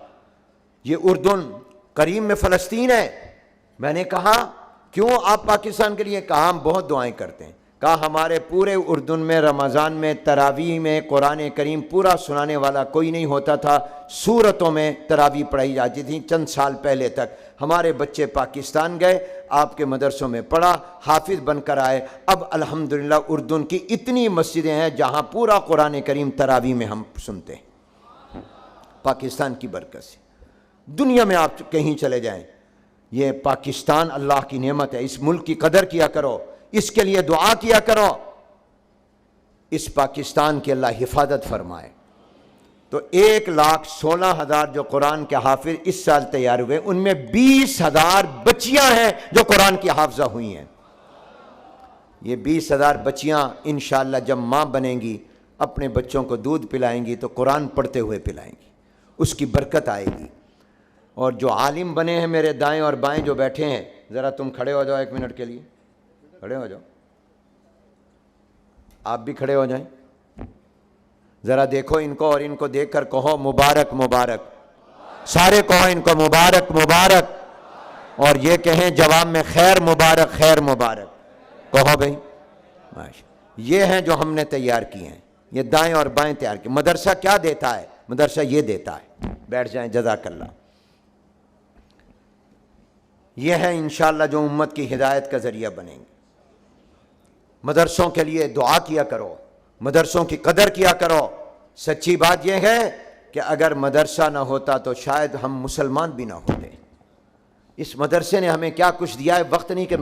یہ اردن قریب میں فلسطین ہے۔ میں نے کہا کیوں آپ پاکستان کے لیے؟ کہا ہم بہت دعائیں کرتے ہیں۔ کہا ہمارے پورے اردن میں رمضان میں تراویح میں قرآن کریم پورا سنانے والا کوئی نہیں ہوتا تھا، سورتوں میں تراویح پڑھائی جاتی تھی چند سال پہلے تک۔ ہمارے بچے پاکستان گئے، آپ کے مدرسوں میں پڑھا، حافظ بن کر آئے۔ اب الحمدللہ اردن کی اتنی مسجدیں ہیں جہاں پورا قرآن کریم تراویح میں ہم سنتے ہیں، پاکستان کی برکت سے۔ دنیا میں آپ کہیں چلے جائیں، یہ پاکستان اللہ کی نعمت ہے، اس ملک کی قدر کیا کرو، اس کے لیے دعا کیا کرو، اس پاکستان کی اللہ حفاظت فرمائے۔ تو 1,16,000 جو قرآن کے حافظ اس سال تیار ہوئے، ان میں 20,000 بچیاں ہیں جو قرآن کی حافظہ ہوئی ہیں۔ یہ 20,000 بچیاں انشاءاللہ جب ماں بنیں گی، اپنے بچوں کو دودھ پلائیں گی تو قرآن پڑھتے ہوئے پلائیں گی، اس کی برکت آئے گی۔ اور جو عالم بنے ہیں میرے دائیں اور بائیں جو بیٹھے ہیں، ذرا تم کھڑے ہو جاؤ 1 منٹ کے لیے، کھڑے ہو جاؤ، آپ بھی کھڑے ہو جائیں، ذرا دیکھو ان کو اور ان کو دیکھ کر کہو مبارک مبارک، سارے کہو ان کو مبارک مبارک، اور یہ کہیں جواب میں خیر مبارک خیر مبارک، کہو بھائی ماشاء۔ یہ ہیں جو ہم نے تیار کیے ہیں، یہ دائیں اور بائیں تیار کیے۔ مدرسہ کیا دیتا ہے؟ مدرسہ یہ دیتا ہے، بیٹھ جائیں جزاک اللہ۔ یہ ہے انشاءاللہ جو امت کی ہدایت کا ذریعہ بنیں گے۔ مدرسوں کے لیے دعا کیا کرو، مدرسوں کی قدر کیا کرو۔ سچی بات یہ ہے کہ اگر مدرسہ نہ ہوتا تو شاید ہم مسلمان بھی نہ ہوتے۔ اس مدرسے نے ہمیں کیا کچھ دیا ہے، وقت نہیں کہ